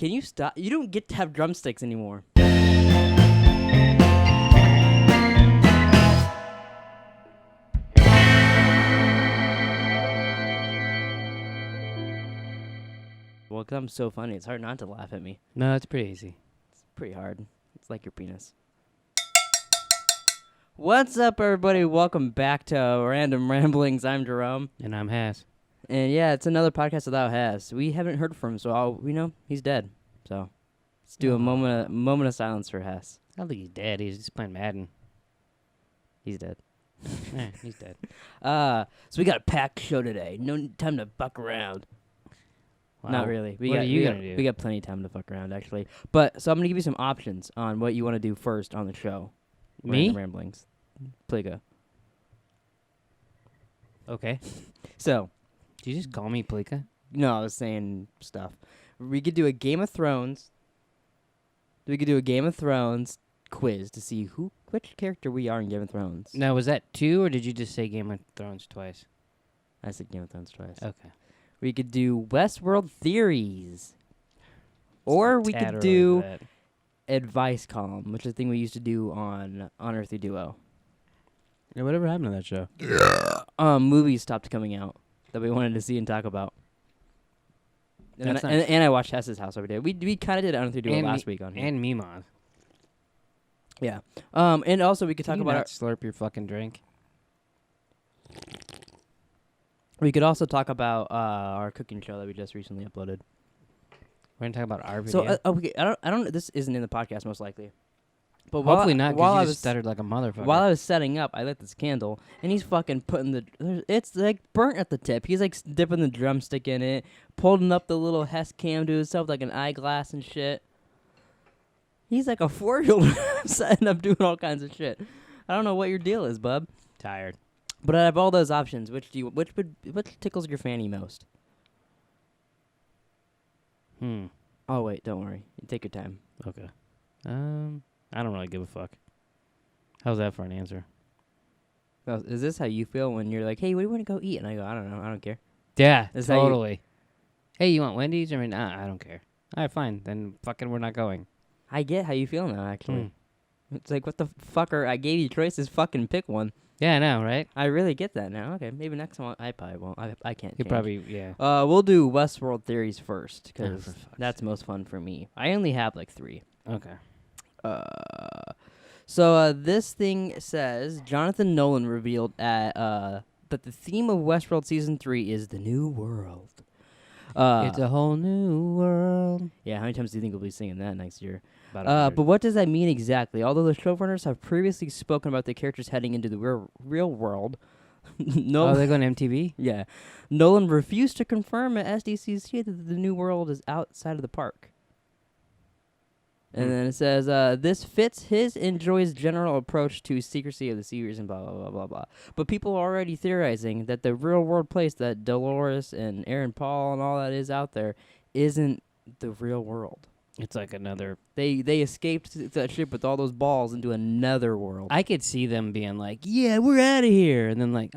Can you stop? You don't get to have drumsticks anymore. Well, 'cause I'm so funny, it's hard not to laugh at me. No, it's pretty easy. It's pretty hard. It's like your penis. What's up, everybody? Welcome back to Random Ramblings. I'm Jerome. And I'm Haas. And yeah, it's another podcast without Haas. We haven't heard from him, so we know he's dead. So let's do a moment of silence for Haas. I don't think he's dead. He's just playing Madden. He's dead. Yeah, he's dead. So we got a packed show today. No time to fuck around. Wow. Not really. What are you gonna do? We got plenty of time to fuck around, actually. But so I'm gonna give you some options on what you want to do first on the show. Me? Random Ramblings. Pleeka. Okay. So. Did you just call me Pleeka? No, I was saying stuff. We could do a Game of Thrones. We could do a Game of Thrones quiz to see which character we are in Game of Thrones. Now, was that 2, or did you just say Game of Thrones twice? I said Game of Thrones twice. Okay. We could do Westworld theories. Or we could do advice column, which is a thing we used to do on Unearthly Duo. Yeah, whatever happened to that show? Movies stopped coming out that we wanted to see and talk about. And I watched Hess's House every day. We kind of did Unearthly Duo last week on here. And Mimon. Yeah. And also we could talk about slurp your fucking drink. We could also talk about our cooking show that we just recently uploaded. We're gonna talk about our video. So okay, I don't. This isn't in the podcast most likely. But hopefully not. Because you just stuttered like a motherfucker. While I was setting up, I lit this candle, and he's fucking putting it's like burnt at the tip. He's like dipping the drumstick in it, pulling up the little Hess cam to himself like an eyeglass and shit. He's like a 4-year-old setting up doing all kinds of shit. I don't know what your deal is, bub. Tired. But out of all those options, which tickles your fanny most? Oh wait, don't worry. Take your time. Okay. I don't really give a fuck. How's that for an answer? Well, is this how you feel when you're like, hey, what do you want to go eat? And I go, I don't know. I don't care. Yeah, totally. Hey, you want Wendy's? I mean, I don't care. All right, fine. Then fucking we're not going. I get how you feel now, actually. It's like, what the fucker? I gave you choices. Fucking pick one. Yeah, I know, right? I really get that now. Okay, maybe next time I probably won't. I can't. You probably, yeah. We'll do Westworld theories first, because that's most fun for me. I only have like 3. Okay. So this thing says Jonathan Nolan revealed that the theme of Westworld Season 3 is the new world. It's a whole new world. Yeah, how many times do you think we'll be singing that next year? But what does that mean exactly? Although the showrunners have previously spoken about the characters heading into the real world, oh, they're going to MTV? Yeah. Nolan refused to confirm at SDCC that the new world is outside of the park. And then it says, this fits his and Joy's general approach to secrecy of the series and blah, blah, blah, blah, blah. But people are already theorizing that the real-world place that Dolores and Aaron Paul and all that is out there isn't the real world. It's like another... They escaped that ship with all those balls into another world. I could see them being like, yeah, we're out of here. And then like,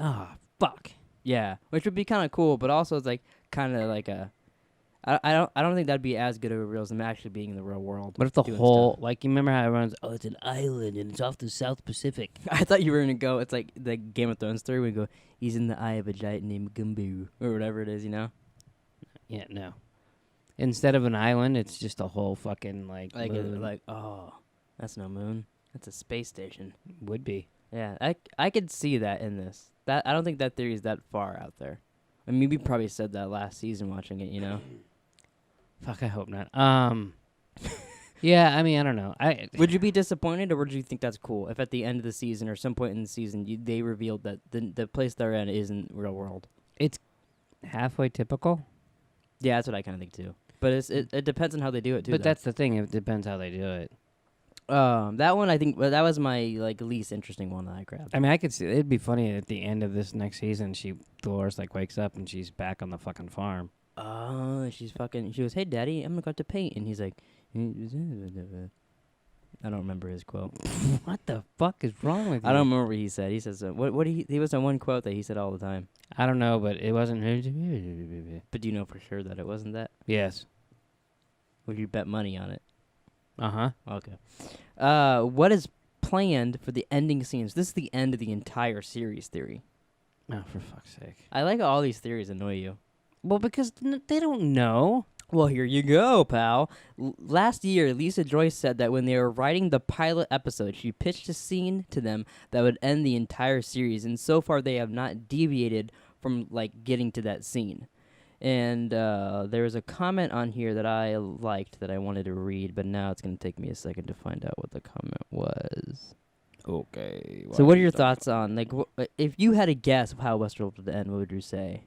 fuck. Yeah, which would be kind of cool, but also it's like kind of like a... I don't think that'd be as good of a reveal as them actually being in the real world. But if the whole, like, you remember how everyone's, it's an island and it's off the South Pacific. I thought you were gonna go. It's like the Game of Thrones story. We go, he's in the eye of a giant named Gumbu or whatever it is, you know? Yeah, no. Instead of an island, it's just a whole fucking that's no moon. That's a space station. Would be. Yeah, I could see that in this. That I don't think that theory is that far out there. I mean, we probably said that last season watching it, you know? Fuck, I hope not. Yeah, I mean, I don't know. Would you be disappointed, or would you think that's cool if at the end of the season or some point in the season they revealed that the place they're in isn't real world? It's halfway typical. Yeah, that's what I kind of think too. But it depends on how they do it too. But that's the thing. It depends how they do it. That one I think that was my least interesting one that I grabbed. I mean, I could see it'd be funny at the end of this next season. Dolores wakes up and she's back on the fucking farm. Oh, she goes, hey, Daddy, I'm going to go out to paint. And he's like, I don't remember his quote. What the fuck is wrong with you? I don't remember what he said. He says, he was on one quote that he said all the time. I don't know, but it wasn't. But do you know for sure that it wasn't that? Yes. Would you bet money on it? Uh-huh. Okay. What is planned for the ending scenes? This is the end of the entire series theory. Oh, for fuck's sake. I like how all these theories annoy you. Well, because they don't know. Well, here you go, pal. Last year, Lisa Joyce said that when they were writing the pilot episode, she pitched a scene to them that would end the entire series, and so far they have not deviated from getting to that scene. And there was a comment on here that I liked that I wanted to read, but now it's going to take me a second to find out what the comment was. Okay. So what are your thoughts on, if you had a guess of how Westworld would end, what would you say?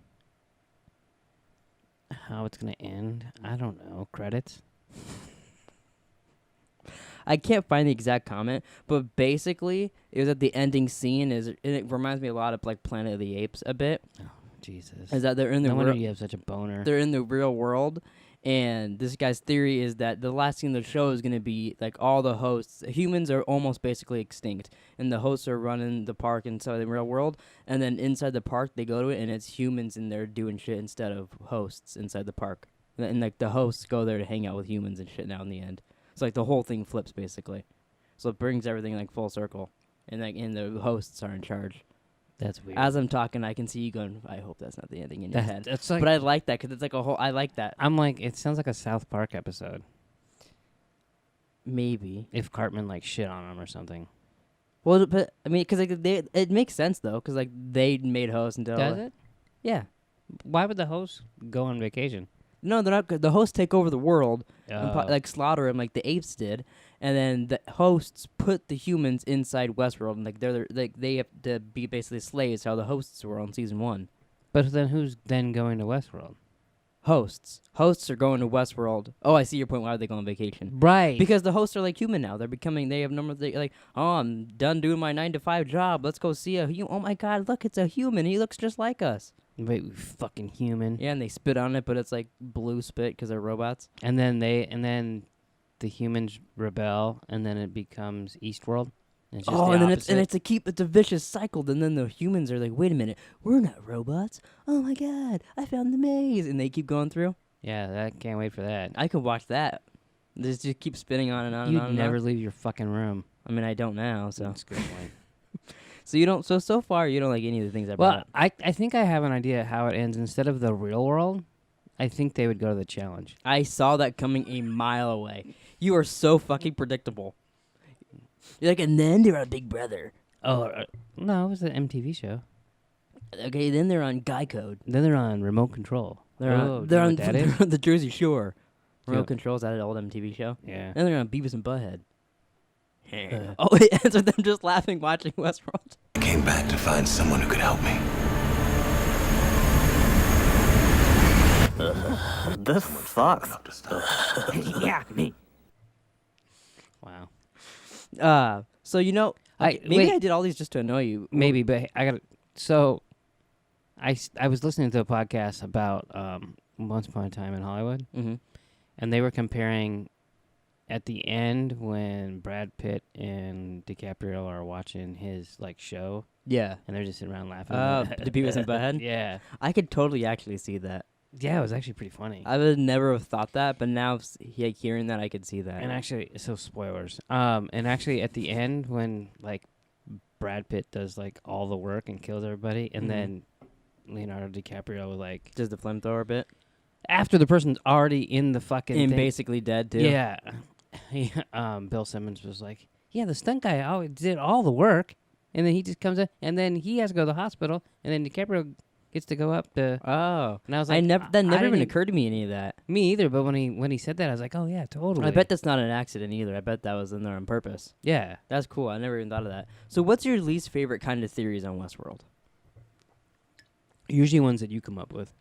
How it's going to end? I don't know. Credits? I can't find the exact comment, but basically, it was that the ending scene and it reminds me a lot of Planet of the Apes a bit. Oh, Jesus. Is that they're in the no wonder you have such a boner. They're in the real world, and this guy's theory is that the last scene of the show is going to be all the hosts. Humans are almost basically extinct, and the hosts are running the park inside the real world, and then inside the park they go to it, and it's humans in there doing shit instead of hosts inside the park. And the hosts go there to hang out with humans and shit now in the end. It's the whole thing flips basically. So it brings everything full circle, and the hosts are in charge. That's weird. As I'm talking, I can see you going, I hope that's not the ending in your head. That's But I like that because it's a whole. I like that. I'm it sounds like a South Park episode. Maybe if Cartman shit on him or something. Well, but I mean, because it makes sense though, because they made hosts and does it? Yeah. Why would the host go on vacation? No, they're not. The hosts take over the world, Oh. and slaughter them like the apes did, and then the hosts put the humans inside Westworld, and they have to be basically slaves. How the hosts were on season 1. But then who's then going to Westworld? Hosts are going to Westworld. Oh, I see your point. Why are they going on vacation? Right. Because the hosts are human now. They're becoming. They have numbers. Oh, I'm done doing my 9-to-5 job. Let's go see a human. Oh my God, look, it's a human. He looks just like us. Wait, fucking human. Yeah, and they spit on it, but it's blue spit because they're robots. And then the humans rebel, and then it becomes Eastworld. And it's just the and then opposite. it's a vicious cycle. And then the humans are wait a minute, we're not robots. Oh my God, I found the maze, and they keep going through. Yeah, I can't wait for that. I could watch that. Just keep spinning on and on. You'd and on and never on. leave your fucking room. I mean, I don't now. So That's a good point. So you don't. So far, you don't like any of the things I brought Well, up. I think I have an idea how it ends. Instead of the real world, I think they would go to the challenge. I saw that coming a mile away. You are so fucking predictable. You're and then they're on Big Brother. Oh, no, it was an MTV show. Okay, then they're on Guy Code. Then they're on Remote Control. They're do on you know what that is? the Jersey Shore. Remote Yeah. Control's that old MTV show. Yeah. Then they're on Beavis and Butthead. Oh, it ends with them just laughing watching Westworld. I came back to find someone who could help me. The fuck? Up to stop. Yeah, me. Wow. So maybe wait. I did all these just to annoy you. Maybe, but I got to. So, I was listening to a podcast about Once Upon a Time in Hollywood, Mm-hmm. and they were comparing at the end when Brad Pitt and DiCaprio are watching his show, Yeah. and they're just sitting around laughing. The Beavis and Butthead? Yeah. I could totally actually see that. Yeah, it was actually pretty funny. I would never have thought that, but now hearing that, I could see that. And actually, so spoilers. And actually, at the end, when Brad Pitt does all the work and kills everybody, and Mhm. then Leonardo DiCaprio Just the flamethrower bit. after the person's already in the fucking And thing, basically dead, too. yeah, Bill Simmons was like, "Yeah, the stunt guy always did all the work, and then he just comes in, and then he has to go to the hospital, and then DiCaprio gets to go up to." Oh. And I was like, that I never even didn't- occurred to me, any of that. Me either. But when he said that, I was like, "Oh yeah, totally." I bet that's not an accident either. I bet that was in there on purpose. Yeah. That's cool. I never even thought of that. So what's your least favorite kind of theories on Westworld? Usually ones that you come up with.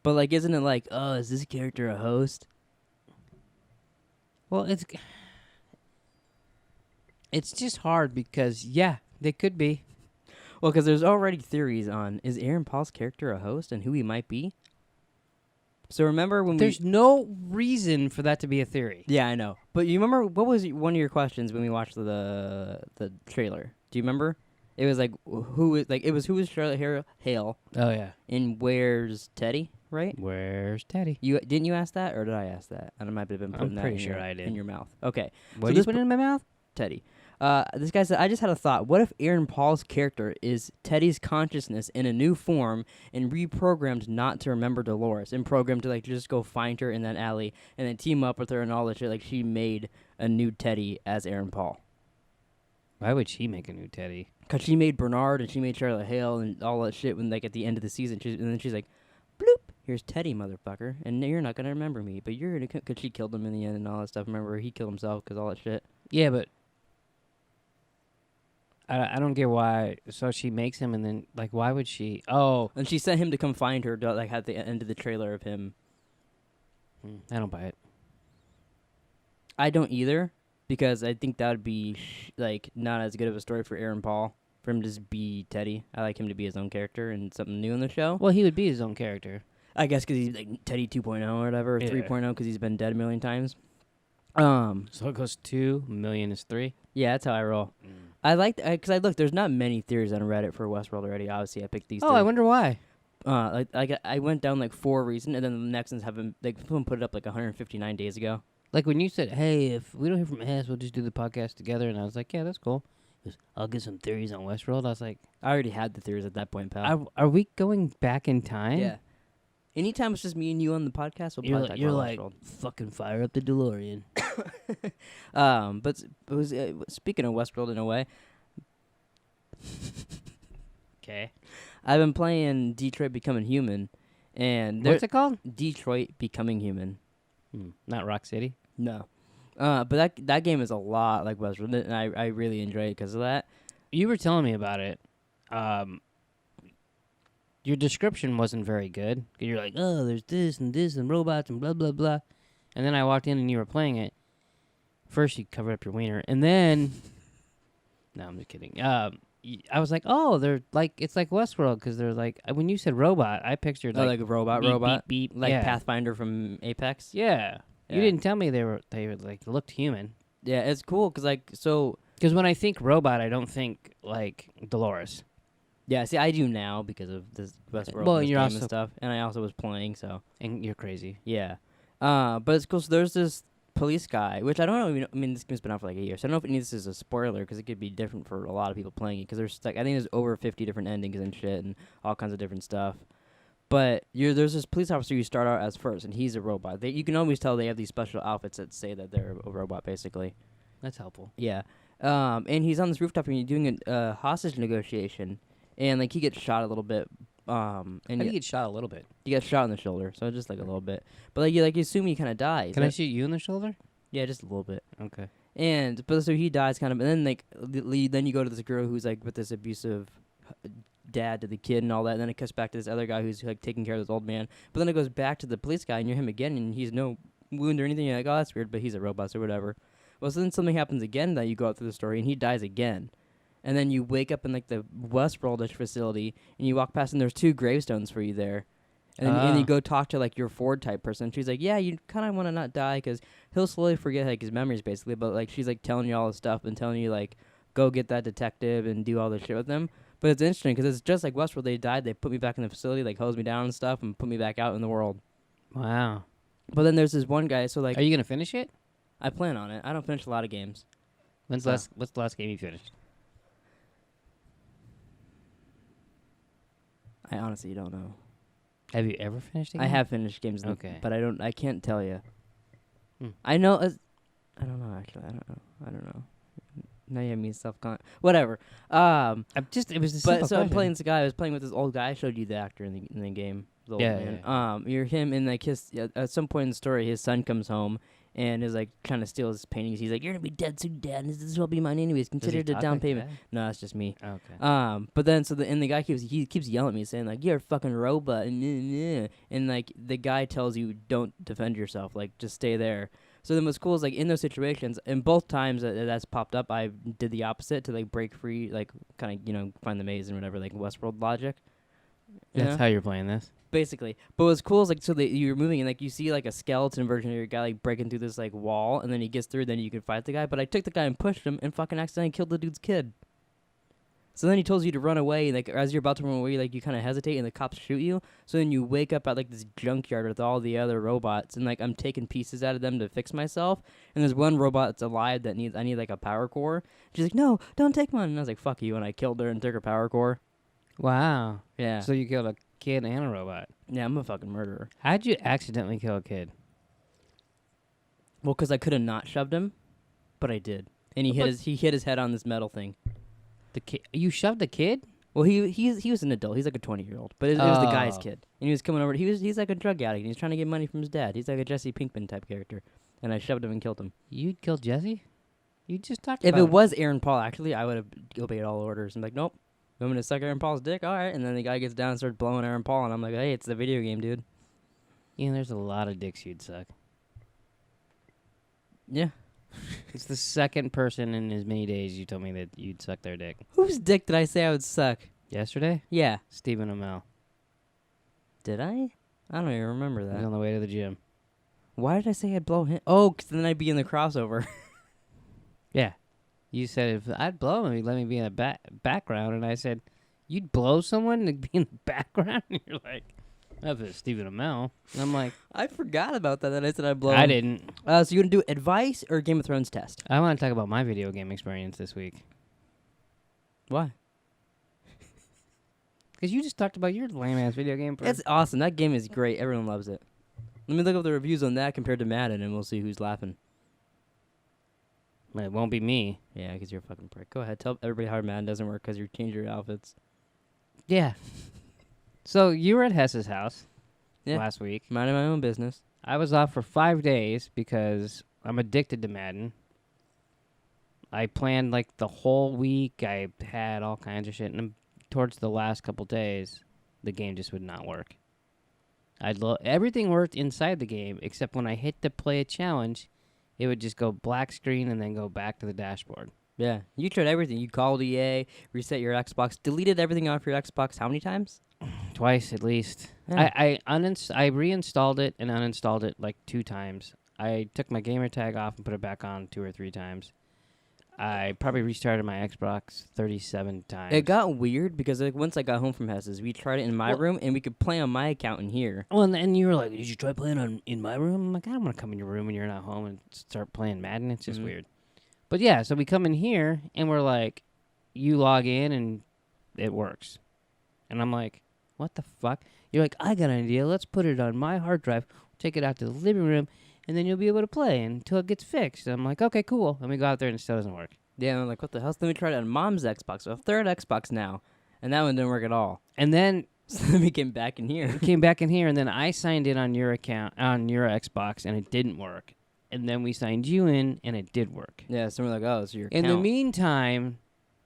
But isn't it oh, is this character a host? Well, it's just hard because they could be. Well, because there's already theories on, is Aaron Paul's character a host and who he might be? So remember when There's no reason for that to be a theory. Yeah, I know. But you remember, what was one of your questions when we watched the trailer? Do you remember? It was like who is Charlotte Hale Oh yeah. and where's Teddy, right? Where's Teddy? Didn't you ask that or did I ask that? And I might have been putting that pretty in sure your, I did. in your mouth. Okay. What So did you this put in my mouth? Teddy. This guy said, I just had a thought. What if Aaron Paul's character is Teddy's consciousness in a new form and reprogrammed not to remember Dolores and programmed to like just go find her in that alley and then team up with her and all that shit? Like she made a new Teddy as Aaron Paul. Why would she make a new Teddy? Because she made Bernard and she made Charlotte Hale and all that shit when like at the end of the season. And then she's like, bloop, here's Teddy, motherfucker. And you're not going to remember me, but you're going to, because she killed him in the end and all that stuff. Remember, he killed himself because all that shit. Yeah, but I don't get why. So she makes him, and then like, why would she? Oh, And she sent him to come find her, like at the end of the trailer of him. I don't buy it. I don't either, because I think that would be like not as good of a story for Aaron Paul for him to just be Teddy. I like him to be his own character and something new in the show. Well, he would be his own character. I guess because he's like Teddy 2.0 or whatever, or Yeah. 3.0 because he's been dead a million times. So it goes 2 million is 3. Yeah, that's how I roll. I like because I look. There's not many theories on Reddit for Westworld already. Obviously, I picked these. Oh, three. I wonder why. I went down like 4 recent, and then the next ones haven't. Like someone put it up like 159 days ago. Like when you said, "Hey, if we don't hear from Hess, we'll just do the podcast together," and I was like, "Yeah, that's cool." He goes, I'll get some theories on Westworld. I was like, I already had the theories at that point, pal. "Are we going back in time?" Yeah. Anytime it's just me and you on the podcast, we'll You're probably like, talk you're about like Westworld. fucking fire up the DeLorean. But it was speaking of Westworld in a way, Okay. I've been playing Detroit Becoming Human, and What's it called? Detroit Becoming Human. Not Rock City. No, but that game is a lot like Westworld, and I really enjoy it because of that. You were telling me about it. Your description wasn't very good. You're like, oh, there's this and robots and blah, blah, blah. And then I walked in and you were playing it. First, you covered up your wiener. And then... No, I'm just kidding. I was like, oh, they're like, it's like Westworld because they're like, when you said robot, I pictured Like a robot, beep, robot, beep, beep. like Yeah. Pathfinder from Apex. Yeah. You Yeah. didn't tell me they were like looked human. Yeah, it's cool because like so. Because when I think robot, I don't think like Dolores. Yeah, see, I do now because of this Westworld Well, and this you're game and also- stuff, and I also was playing, so And you're crazy. yeah. But it's cool. So there's this police guy, which I don't know. I mean, this game's been out for like 8 years, so I don't know if this is a spoiler because it could be different for a lot of people playing it. Because there's like I think there's over 50 different endings and shit, and all kinds of different stuff. But there's this police officer you start out as first, and he's a robot. You can always tell they have these special outfits that say that they're a robot, basically. That's helpful. Yeah. And he's on this rooftop and he's doing a hostage negotiation, and like he gets shot a little bit. And I think he shot a little bit. he got shot in the shoulder, so just like a little bit. But like you assume he kind of dies. Can I shoot you in the shoulder? Yeah, just a little bit. Okay. But so he dies kind of, and then like then you go to this girl who's like with this abusive dad to the kid and all that, and then it cuts back to this other guy who's like taking care of this old man. But then it goes back to the police guy, and you're him again, and he's no wound or anything. You're like, oh, that's weird, but he's a robot or whatever. Well, so then something happens again that you go out through the story, and he dies again. And then you wake up in like the Westworld-ish facility, and you walk past, and there's 2 gravestones for you there. And you go talk to like your Ford type person. She's like, yeah, you kind of want to not die because he'll slowly forget like his memories basically. But like she's like telling you all this stuff and telling you like go get that detective and do all this shit with them. But it's interesting because it's just like Westworld. They died. They put me back in the facility, like hose me down and stuff, and put me back out in the world. Wow. But then there's this one guy. So like Are you gonna finish it? I plan on it. I don't finish a lot of games. What's So- the last game you finished? I honestly don't know. Have you ever finished a game? I have finished games, Okay. but I can't tell you. Hmm. I know. I don't know. Actually, I don't know. Now you have me whatever. It was a But simple so I'm question. playing this guy. I was playing with this old guy. I showed you the actor in the game. The old Yeah, man. yeah, You're him and like his at some point in the story, his son comes home and is like trying to steal his paintings. He's like, "You're gonna be dead soon, Dad. And this will be mine anyways. Does he Consider it a talk down like payment." that? No, that's just me. Okay. But then the guy keeps yelling at me saying like, "You're a fucking robot," and like the guy tells you don't defend yourself, like just stay there. So then what's cool is like in those situations, and both times that's popped up, I did the opposite to like break free, like kind of find the maze and whatever, like Westworld logic. You That's know? how you're playing this. Basically. But what's cool is like so that you're moving and like you see like a skeleton version of your guy like breaking through this like wall, and then he gets through, then you can fight the guy. But I took the guy and pushed him and fucking accidentally killed the dude's kid. So then he tells you to run away, and like as you're about to run away, like you kind of hesitate, and the cops shoot you. So then you wake up at like this junkyard with all the other robots, and like I'm taking pieces out of them to fix myself. And there's one robot that's alive that I need like a power core. She's like, no, don't take mine. And I was like, fuck you, and I killed her and took her power core. Wow. Yeah. So you killed a kid and a robot. Yeah, I'm a fucking murderer. How'd you accidentally kill a kid? Well, because I could have not shoved him, but I did, and he hit his head on this metal thing. The kid? You shoved a kid? Well, he was an adult. He's like a 20-year-old, but it was the guy's kid, and he was coming over. He's like a drug addict. And he's trying to get money from his dad. He's like a Jesse Pinkman type character, and I shoved him and killed him. You'd kill Jesse? You just talked If about it was Aaron Paul, actually, I would have obeyed all orders. I'm like, nope, you want me to suck Aaron Paul's dick? All right, and then the guy gets down and starts blowing Aaron Paul, and I'm like, hey, it's the video game, dude. Yeah, there's a lot of dicks you'd suck. Yeah. It's the second person in as many days you told me that you'd suck their dick. Whose dick did I say I would suck? Yesterday? Yeah. Stephen Amell. Did I? I don't even remember He was that. on the way to the gym. Why did I say I'd blow him? Oh, 'cause then I'd be in the crossover. Yeah. You said if I'd blow him, he'd let me be in the background. And I said, you'd blow someone to be in the background? And you're like, that's it, Stephen Amell. And I'm like, I forgot about that. That I said I'd blow him. I didn't. So you gonna do advice or Game of Thrones test? I want to talk about my video game experience this week. Why? Because you just talked about your lame-ass video game. It's awesome. That game is great. Everyone loves it. Let me look up the reviews on that compared to Madden, and we'll see who's laughing. It won't be me. Yeah, because you're a fucking prick. Go ahead. Tell everybody how Madden doesn't work because you change your outfits. Yeah. So you were at Hess's house Yeah. last week. Minding my own business. I was off for 5 days because I'm addicted to Madden. I planned like the whole week. I had all kinds of shit. And towards the last couple days, the game just would not work. Everything worked inside the game, except when I hit to play a challenge, it would just go black screen and then go back to the dashboard. Yeah. You tried everything. You called EA, reset your Xbox, deleted everything off your Xbox how many times? Twice at least. Yeah. I reinstalled it and uninstalled it like 2 times. I took my gamer tag off and put it back on 2 or 3 times. I probably restarted my Xbox 37 times. It got weird because like, once I got home from Hess's, we tried it in my room, and we could play on my account in here. Well, and you were like, did you try playing in my room? I'm like, I don't want to come in your room when you're not home and start playing Madden. It's just weird. But yeah, so we come in here, and we're like, you log in, and it works. And I'm like, what the fuck? You're like, I got an idea. Let's put it on my hard drive, take it out to the living room, and then you'll be able to play until it gets fixed. And I'm like, okay, cool. And we go out there, and it still doesn't work. Yeah, and I'm like, what the hell? So then we tried it on Mom's Xbox, so a third Xbox now, and that one didn't work at all. And then So then we came back in here. came back in here, and then I signed in on your account, on your Xbox, and it didn't work. And then we signed you in, and it did work. Yeah, so we're like, oh, so your In account. the meantime,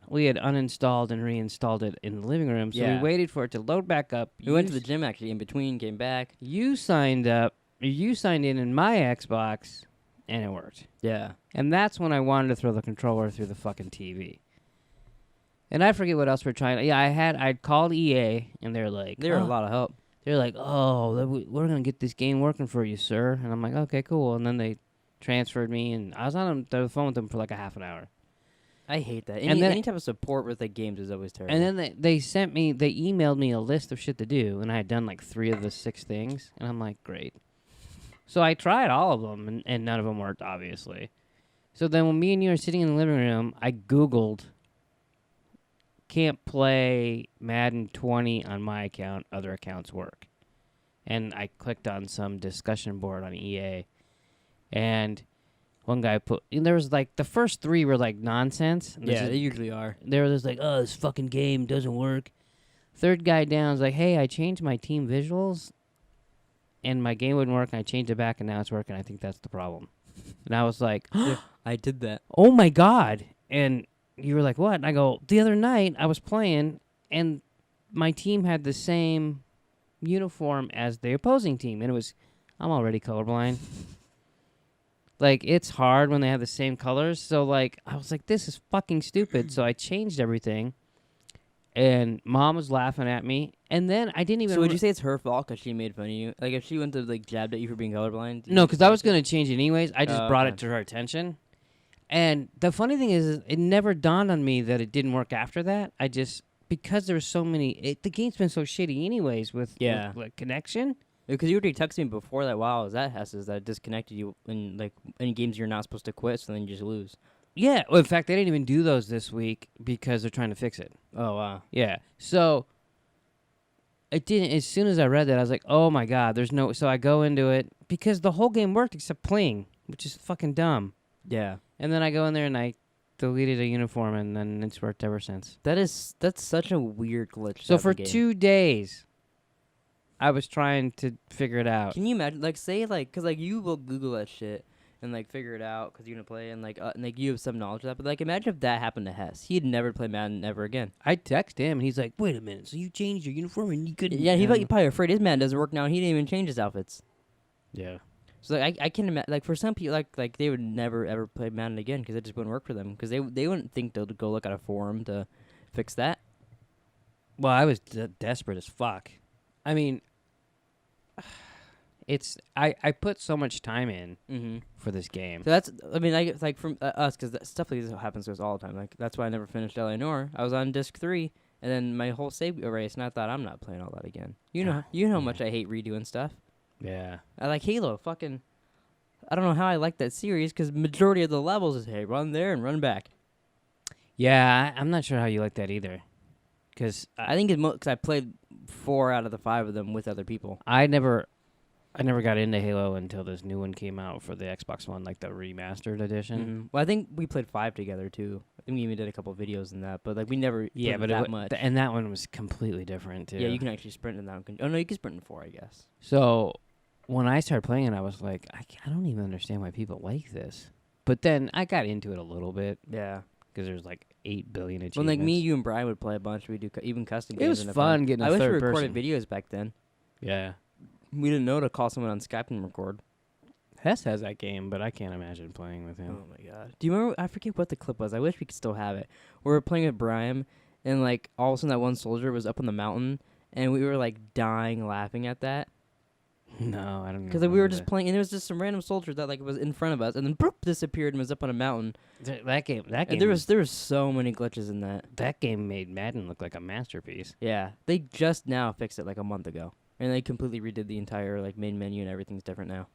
we had uninstalled and reinstalled it in the living room, so Yeah. we waited for it to load back up. We went to the gym, actually, in between, came back. You signed in my Xbox, and it worked. Yeah. And that's when I wanted to throw the controller through the fucking TV. And I forget what else we're trying. Yeah, I'd called EA, and they're like, They were a lot of help. They're like, oh, we're gonna get this game working for you, sir. And I'm like, okay, cool. And then they transferred me, and I was on the phone with them for like a half an hour. I hate that. And then- Any type of support with the games is always terrible. And then they emailed me a list of shit to do, and I had done like 3 of the 6 things, and I'm like, great. So I tried all of them, and none of them worked, obviously. So then when me and you were sitting in the living room, I Googled, can't play Madden 20 on my account, other accounts work. And I clicked on some discussion board on EA, and one guy there was like, the first 3 were like nonsense. yeah, they usually are. They were just like, oh, this fucking game doesn't work. Third guy down was like, hey, I changed my team visuals, and my game wouldn't work, and I changed it back, and now it's working. I think that's the problem. And I was like, I did that. oh, my God. And you were like, what? And I go, the other night I was playing, and my team had the same uniform as the opposing team. And I'm already colorblind. Like, it's hard when they have the same colors. So, like, I was like, this is fucking stupid. So I changed everything. And Mom was laughing at me. And then I didn't even... So would you say it's her fault because she made fun of you? Like, if she went to, like, jabbed at you for being colorblind? No, because I was going to change it anyways. I just brought okay. it to her attention. And the funny thing is it never dawned on me that it didn't work after that. I just, because there were so many, the game's been so shitty anyways with like, connection. Because you already texted me before that while I was at Hess's that it disconnected you in like any games you're not supposed to quit, so then you just lose. Yeah. Well, in fact, they didn't even do those this week because they're trying to fix it. Oh, wow. Yeah. So it didn't. As soon as I read that, I was like, "Oh my god, there's no." So I go into it because the whole game worked except playing, which is fucking dumb. Yeah. And then I go in there and I deleted a uniform, and then it's worked ever since. That's such a weird glitch. So for 2 days, I was trying to figure it out. Can you imagine? Like, say because like you will Google that shit and like figure it out because you're gonna play and like you have some knowledge of that. But like, imagine if that happened to Hess. He'd never play Madden ever again. I text him, and he's like, "Wait a minute, so you changed your uniform and you couldn't?" Yeah, he's probably afraid his Madden doesn't work now. And he didn't even change his outfits. Yeah. So like, I can imagine, like for some people, like they would never ever play Madden again because it just wouldn't work for them because they wouldn't think to go look at a forum to fix that. Well, I was desperate as fuck. I mean, I put so much time in for this game. So that's, I mean, like from us, because stuff like this happens to us all the time. Like that's why I never finished L.A. Noire. I was on disc 3, and then my whole save erased, and I thought I'm not playing all that again. You know how much I hate redoing stuff. Yeah. I like Halo. Fucking, I don't know how I like that series because majority of the levels is hey, run there and run back. Yeah, I'm not sure how you like that either. Because I think it's because I played 4 out of the 5 of them with other people. I never got into Halo until this new one came out for the Xbox One, like the remastered edition. Well, I think we played 5 together too. I think we even did a couple videos in that, but like we never Yeah, played but that much. and that one was completely different too. Yeah, you can actually sprint in that one. Oh no, you can sprint in 4, I guess. So when I started playing it, I was like, I don't even understand why people like this. But then I got into it a little bit. Yeah. Because there's like 8 billion achievements. Well, like me, you, and Brian would play a bunch. We do even custom games. It was fun getting a third person. I wish we recorded videos back then. Yeah. We didn't know to call someone on Skype and record. Hess has that game, but I can't imagine playing with him. Oh my god! Do you remember? I forget what the clip was. I wish we could still have it. We were playing with Brian, and like all of a sudden that one soldier was up on the mountain, and we were like dying laughing at that. No, I don't know. Because like, we were just playing, and there was just some random soldier that like was in front of us, and then boop, disappeared and was up on a mountain. That game. And there was so many glitches in that. That game made Madden look like a masterpiece. Yeah, they just now fixed it like a month ago, and they completely redid the entire like main menu and everything's different now.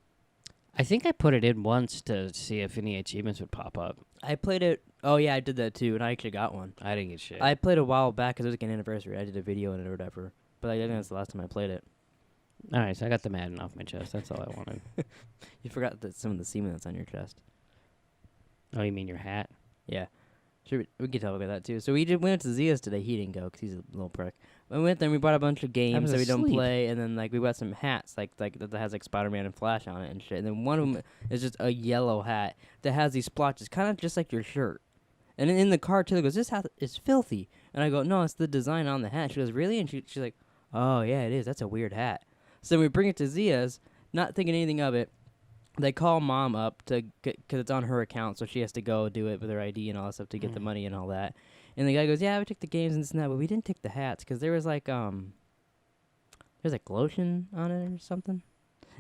I think I put it in once to see if any achievements would pop up. I played it. Oh yeah, I did that too, and I actually got one. I didn't get shit. I played a while back because it was like an anniversary. I did a video on it or whatever, but I think that's the last time I played it. All right, so I got the Madden off my chest. That's all I wanted. You forgot that some of the semen that's on your chest. Oh, you mean your hat? Yeah. Sure, we could talk about that too. So we went to Zias today. He didn't go because he's a little prick. We went there and we bought a bunch of games that we don't play, and then like we bought some hats like that has like Spider-Man and Flash on it and shit. And then one of them is just a yellow hat that has these splotches, kind of just like your shirt. And in the car too, goes, "This hat is filthy." And I go, "No, it's the design on the hat." She goes, "Really?" And she's like, "Oh yeah, it is. That's a weird hat." So we bring it to Zia's, not thinking anything of it. They call mom up because it's on her account, so she has to go do it with her ID and all that stuff to get the money and all that. And the guy goes, "Yeah, we took the games and this and that, but we didn't take the hats because there was like there's like lotion on it or something."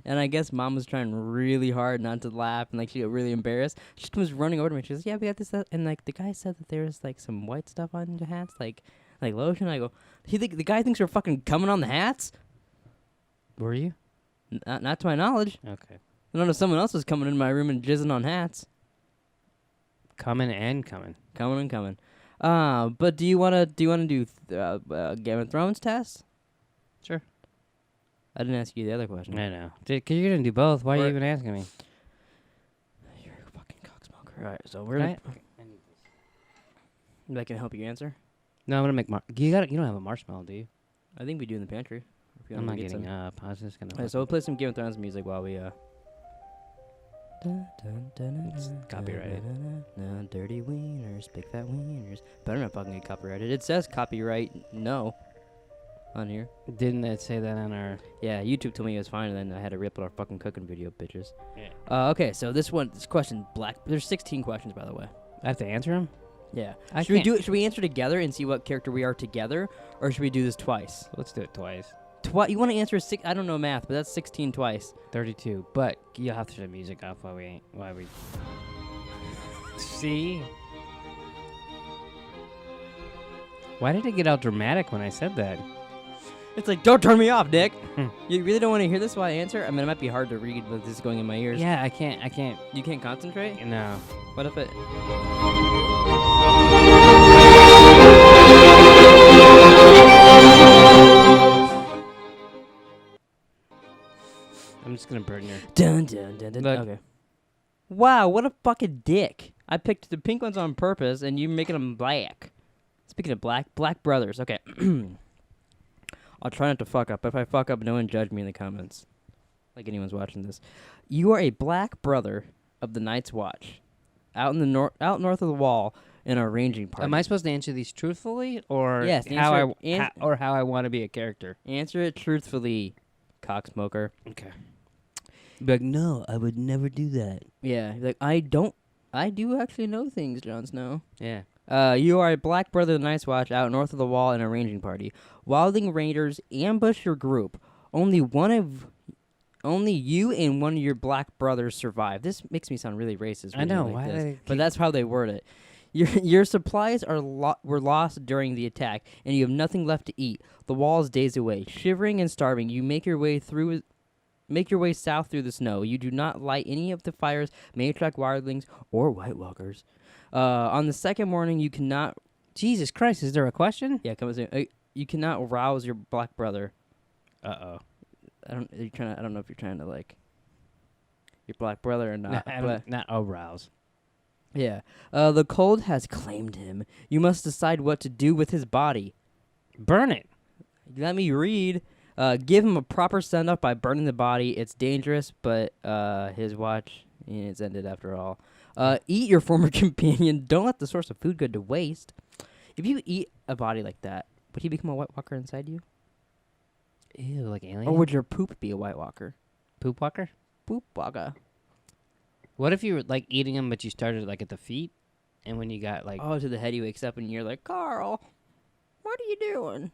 And I guess mom was trying really hard not to laugh, and like she got really embarrassed. She comes running over to me. She goes, "Yeah, we got this," and like the guy said that there was like some white stuff on the hats, like lotion. I go, the guy thinks we're fucking coming on the hats? Were you? Not to my knowledge. Okay. I don't know if someone else was coming in my room and jizzing on hats. Coming and coming. Coming and coming. But do you wanna do Game of Thrones test? Sure. I didn't ask you the other question. I know. Because you're going to do both. Why are you even asking me? You're a fucking cocksmoker. All right, so we're gonna... That can help you answer? No, I'm going to make... You don't have a marshmallow, do you? I think we do in the pantry. I'm not getting up. I was just going to... Alright, so we'll play some Game of Thrones music while we... It's copyrighted. No, dirty wieners, big fat wieners. Better not fucking get copyrighted. It says copyright no on here. Didn't it say that on our... Yeah, YouTube told me it was fine, and then I had to rip our fucking cooking video, bitches. Yeah. Okay, so this question, there's 16 questions, by the way. I have to answer them? Yeah. I Should we answer together and see what character we are together, or should we do this twice? Let's do it twice. You want to answer I don't know math, but that's 16 twice. 32. But you'll have to turn the music off while we... See? Why did it get all dramatic when I said that? It's like, don't turn me off, Nick. Hmm. You really don't want to hear this while I answer? I mean, it might be hard to read with this going in my ears. Yeah, I can't. You can't concentrate? No. What if it... I'm just gonna burn your. Dun, dun, dun, dun. Look. Okay. Wow, what a fucking dick. I picked the pink ones on purpose, and you're making them black. Speaking of black brothers. Okay. I'll try not to fuck up. If I fuck up, no one judge me in the comments. Like anyone's watching this. You are a black brother of the Night's Watch. Out north of the wall in a ranging party. Am I supposed to answer these truthfully, or Yes, how answer how I want to be a character? Answer it truthfully, cocksmoker. Okay. Be like, no, I would never do that. Yeah, like I do actually know things, Jon Snow. Yeah. You are a black brother of the Night's Watch out north of the wall in a ranging party. Wildling raiders ambush your group. Only you and one of your black brothers survive. This makes me sound really racist. I know, Like why this, they but keep- that's how they word it. Your supplies were lost during the attack, and you have nothing left to eat. The wall is days away. Shivering and starving, you make your way south through the snow. You do not light any of the fires may attract wildlings or White Walkers. On the second morning, you cannot. Jesus Christ, is there a question? Yeah, come on. You cannot rouse your black brother. Uh-oh. I don't know if you're trying to like your black brother or not. But Not arouse. yeah. The cold has claimed him. You must decide what to do with his body. Burn it. Let me read. Give him a proper send off by burning the body. It's dangerous, but his watch it's ended after all. Eat your former companion. Don't let the source of food go to waste. If you eat a body like that, would he become a White Walker inside you? Ew, like alien? Or would your poop be a White Walker? Poop walker? Poop Walker. What if you were like eating him, but you started like at the feet, and when you got like, Oh, to the head he wakes up and you're like, Carl, what are you doing?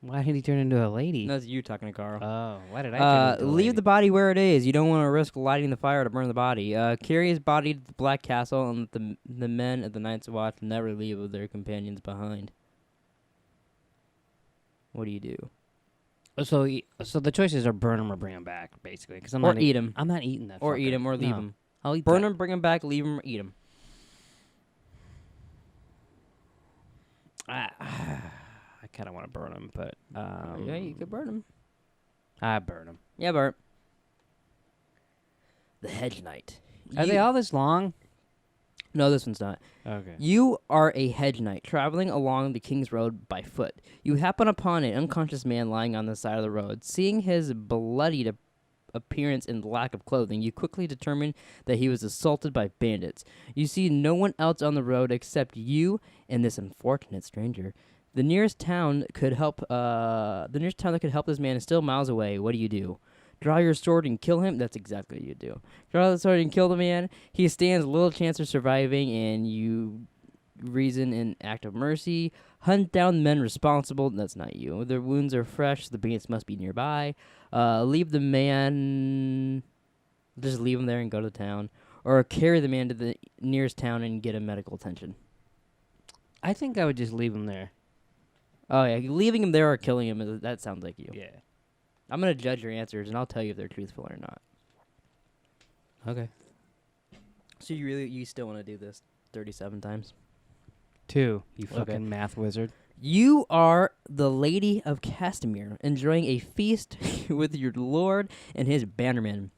why did he turn into a lady? That's you talking to Carl. Oh, why did I turn into a Leave lady? the body where it is. You don't want to risk lighting the fire to burn the body. Carry his body to the Black Castle, and the men of the Night's Watch never leave their companions behind. What do you do? So the choices are burn him or bring him back, basically. Cause I'm Or not eat him. I'm not eating that. Or fucker. eat him, or leave No. him. I'll eat Burn that. him, bring him back, leave him, or eat him. I kind of want to burn him, but Yeah, you could burn him. I burn him. Yeah, Bart. The Hedge Knight. Are they all this long? No, this one's not. Okay. You are a hedge knight traveling along the King's Road by foot. You happen upon an unconscious man lying on the side of the road. Seeing his bloodied appearance and lack of clothing, you quickly determine that he was assaulted by bandits. You see no one else on the road except you and this unfortunate stranger. The nearest town that could help this man is still miles away. What do you do? Draw your sword and kill him? That's exactly what you do. Draw the sword and kill the man. He stands little chance of surviving, and you reason in act of mercy. Hunt down the men responsible. That's not you. Their wounds are fresh. The bandits must be nearby. Leave the man. Just leave him there and go to the town. Or carry the man to the nearest town and get him medical attention. I think I would just leave him there. Oh, yeah. Leaving him there or killing him, that sounds like you. Yeah. I'm going to judge your answers, and I'll tell you if they're truthful or not. Okay. So you still want to do this 37 times? 2. You Okay. fucking math wizard. You are the Lady of Castamere, enjoying a feast with your lord and his bannermen.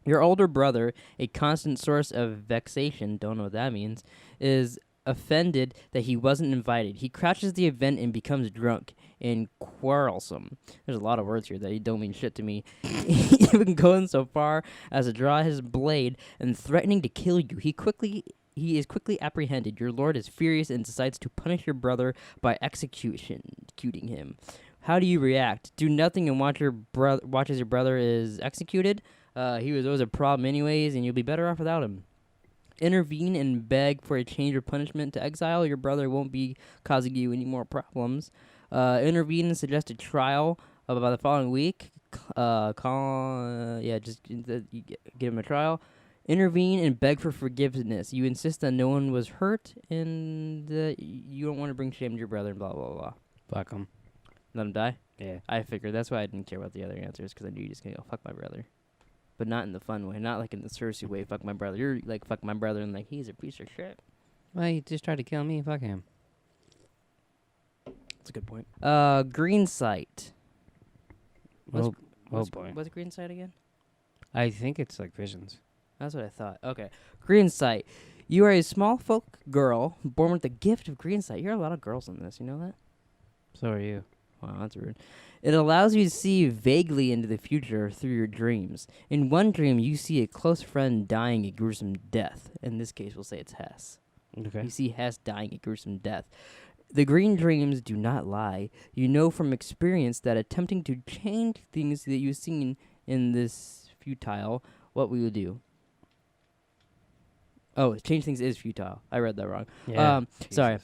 Your older brother, a constant source of vexation, don't know what that means, is offended that he wasn't invited. He crashes the event and becomes drunk and quarrelsome. There's a lot of words here that don't mean shit to me. Even going so far as to draw his blade and threatening to kill you. He is quickly apprehended. Your lord is furious and decides to punish your brother by executing him. How do you react? Do nothing and watch as your brother is executed? He was always a problem anyways, and you'll be better off without him. Intervene and beg for a change of punishment to exile. Your brother won't be causing you any more problems. Intervene and suggest a trial by the following week. Just get him a trial. intervene and beg for forgiveness. You insist that no one was hurt and that you don't want to bring shame to your brother and blah, blah, blah. Fuck him. Let him die? Yeah. I figured. That's why I didn't care about the other answers, because I knew you just going to go, fuck my brother. But not in the fun way. Not like in the Cersei way, fuck my brother. You're like, fuck my brother, and like, he's a piece of shit. Well, he just tried to kill me. Fuck him. That's a good point. Green sight. Oh What's boy. What's green sight again? I think it's like visions. That's what I thought. Okay. Green sight. You are a small folk girl born with the gift of green sight. You're a lot of girls in this. You know that? So are you. Wow, that's rude. It allows you to see vaguely into the future through your dreams. In one dream, you see a close friend dying a gruesome death. In this case, we'll say it's Hess. Okay. You see Hess dying a gruesome death. The green dreams do not lie. You know from experience that attempting to change things that you've seen in this futile, what we will do. Oh, change things is futile. I read that wrong. Yeah. Sorry.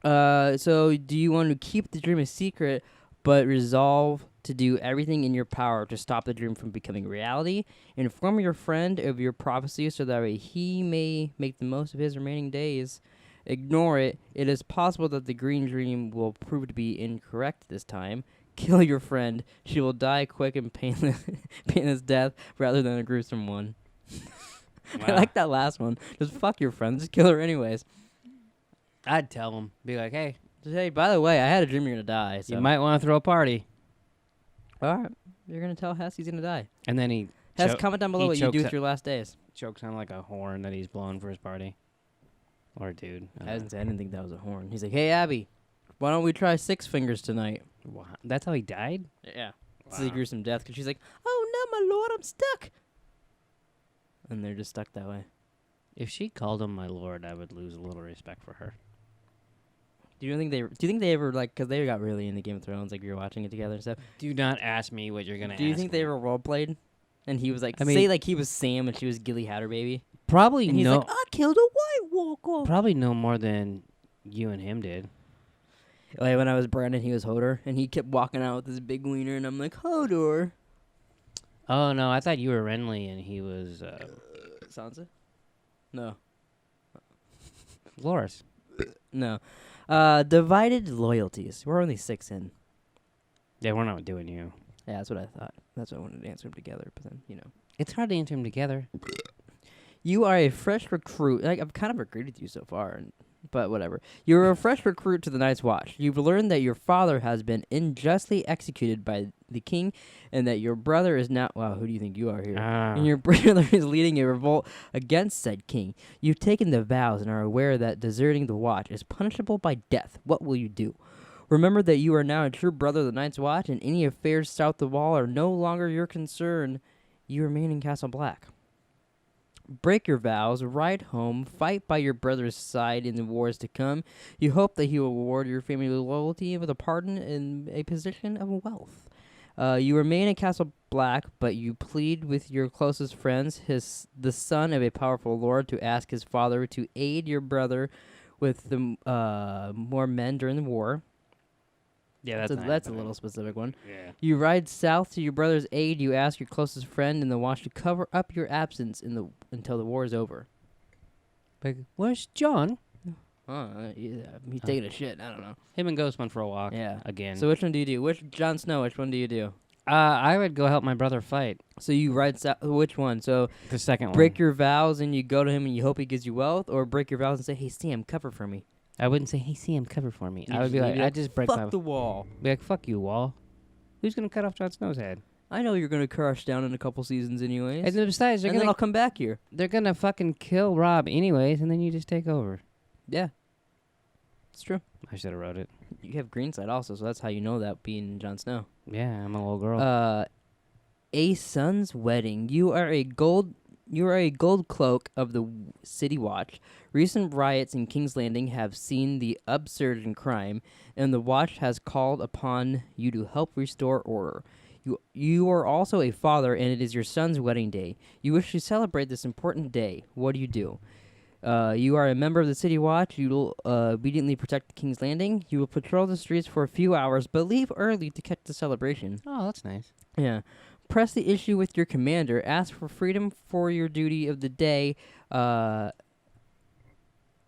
So do you want to keep the dream a secret, but resolve to do everything in your power to stop the dream from becoming reality? Inform your friend of your prophecy so that way he may make the most of his remaining days. Ignore it. It is possible that the green dream will prove to be incorrect this time. Kill your friend. She will die quick and painless death rather than a gruesome one. Wow. I like that last one. Just fuck your friend. Just kill her anyways. I'd tell him. Be like, hey, Just, hey, by the way, I had a dream you're going to die. So. you might want to throw a party. All right. You're going to tell Hess he's going to die. And then he Hess, comment down below what you do chokes with your last days. chokes on like a horn that he's blowing for his party. Or a dude. I didn't think that was a horn. He's like, hey, Abby, why don't we try Six Fingers tonight? Wow. That's how he died? Yeah. It's a Wow. gruesome death because she's like, oh, no, my lord, I'm stuck. And they're just stuck that way. If she called him my lord, I would lose a little respect for her. Do you think they ever, like, because they got really into Game of Thrones, like, we were watching it together and stuff. Do not ask me what you're going to ask Do you think me. they ever role played? And he was like, I mean- say, like, he was Sam and she was Gilly Hatter Baby. Probably And he's no. like, I killed a White Walker. Probably no more than you and him did. Like, when I was Brandon, he was Hodor. And he kept walking out with his big wiener. And I'm like, Hodor. Oh, no. I thought you were Renly and he was Sansa? No. Loras. No. Divided loyalties. We're only 6 in. Yeah, we're not doing you. Yeah, that's what I thought. That's why I wanted to answer them together. But then, you know. It's hard to answer them together. You are a fresh recruit. Like, I've kind of agreed with you so far, but whatever. You're a fresh recruit to the Night's Watch. You've learned that your father has been unjustly executed by the king, and that your brother is now... Wow, who do you think you are here? And your brother is leading a revolt against said king. You've taken the vows and are aware that deserting the watch is punishable by death. What will you do? Remember that you are now a true brother of the Night's Watch, and any affairs south of the wall are no longer your concern. You remain in Castle Black. Break your vows, ride home, fight by your brother's side in the wars to come. You hope that he will reward your family loyalty with a pardon and a position of wealth. You remain in Castle Black, but you plead with your closest friends, the son of a powerful lord, to ask his father to aid your brother with the more men during the war. Yeah, That's a little specific one. Yeah. You ride south to your brother's aid. You ask your closest friend in the watch to cover up your absence until the war is over. Like, where's John? Yeah, he's taking a shit. I don't know. Him and Ghost went for a walk. Yeah. Again. So which one do you do? Which Jon Snow? Which one do you do? I would go help my brother fight. So you ride south. Which one? So The second one. break your vows and you go to him and you hope he gives you wealth, or break your vows and say, "Hey Sam, cover for me." I wouldn't say, hey, Sam, cover for me. You I would be you'd like, I just break my... fuck the wall. Be like, fuck you, Wall. Who's going to cut off Jon Snow's head? I know you're gonna crush down in a couple seasons anyways. And then besides, and then I'll come back here. they're going to fucking kill Rob anyways, and then you just take over. Yeah, it's true. I should have wrote it. You have green side also, so that's how you know that being Jon Snow. Yeah, I'm a little girl. A son's wedding. You are a gold cloak of the City Watch. Recent riots in King's Landing have seen the upsurge in crime, and the Watch has called upon you to help restore order. You are also a father, and it is your son's wedding day. You wish to celebrate this important day. What do? You are a member of the City Watch. You will obediently protect the King's Landing. You will patrol the streets for a few hours, but leave early to catch the celebration. Oh, that's nice. Yeah. press the issue with your commander. Ask for freedom for your duty of the day.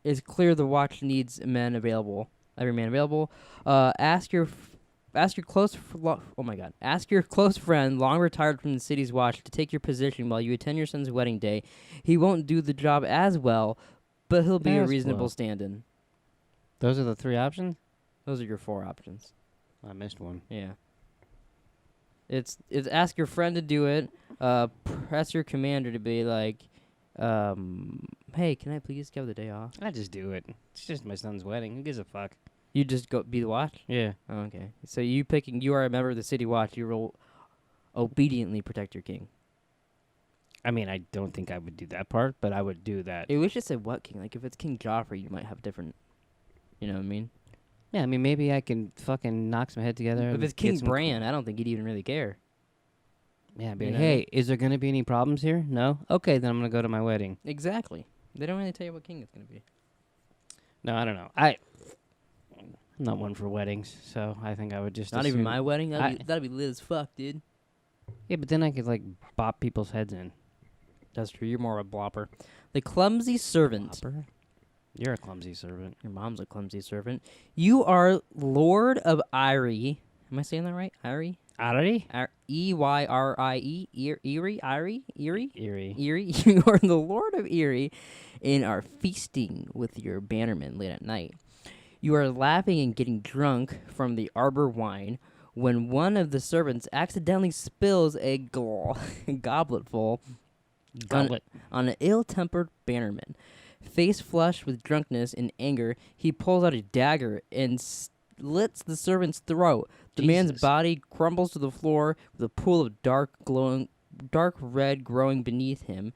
Is clear the watch needs men available. Every man available. Ask your close friend, long retired from the city's watch, to take your position while you attend your son's wedding day. He won't do the job as well, but he'll be a As reasonable well. stand-in. Those are the 3 options? Those are your 4 options. I missed one. Yeah. It's ask your friend to do it. Press your commander to be like, hey, can I please get the day off? I just do it. It's just my son's wedding. Who gives a fuck? You just go be the watch? Yeah. Oh, okay. So you are a member of the city watch. You will obediently protect your king. I mean, I don't think I would do that part, but I would do that. It was just say what king. Like if it's King Joffrey, you might have different. You know what I mean? Yeah, I mean, maybe I can fucking knock some head together. If and it's get King some Bran, I don't think he'd even really care. Yeah, I'd be You like, know what I hey, is there going to be any problems here? No? Okay, then I'm going to go to my wedding. Exactly. They don't really tell you what king it's gonna be. No, I don't know. I'm not one for weddings, so I think I would just Not even assume- my wedding. That'd be lit as fuck, dude. Yeah, but then I could, like, bop people's heads in. That's true. You're more of a blopper. The clumsy servant. Blopper? You're a clumsy servant. Your mom's a clumsy servant. You are Lord of Eyrie. Am I saying that right? Eyrie? Ari? Eyrie? Erie? Eerie. Erie. You are the Lord of Erie and are feasting with your bannermen late at night. You are laughing and getting drunk from the arbor wine when one of the servants accidentally spills a goblet full Goblet. on an ill-tempered bannerman. Face flushed with drunkenness and anger, he pulls out a dagger and slits the servant's throat. The man's Jesus. body crumbles to the floor with a pool of dark red growing beneath him.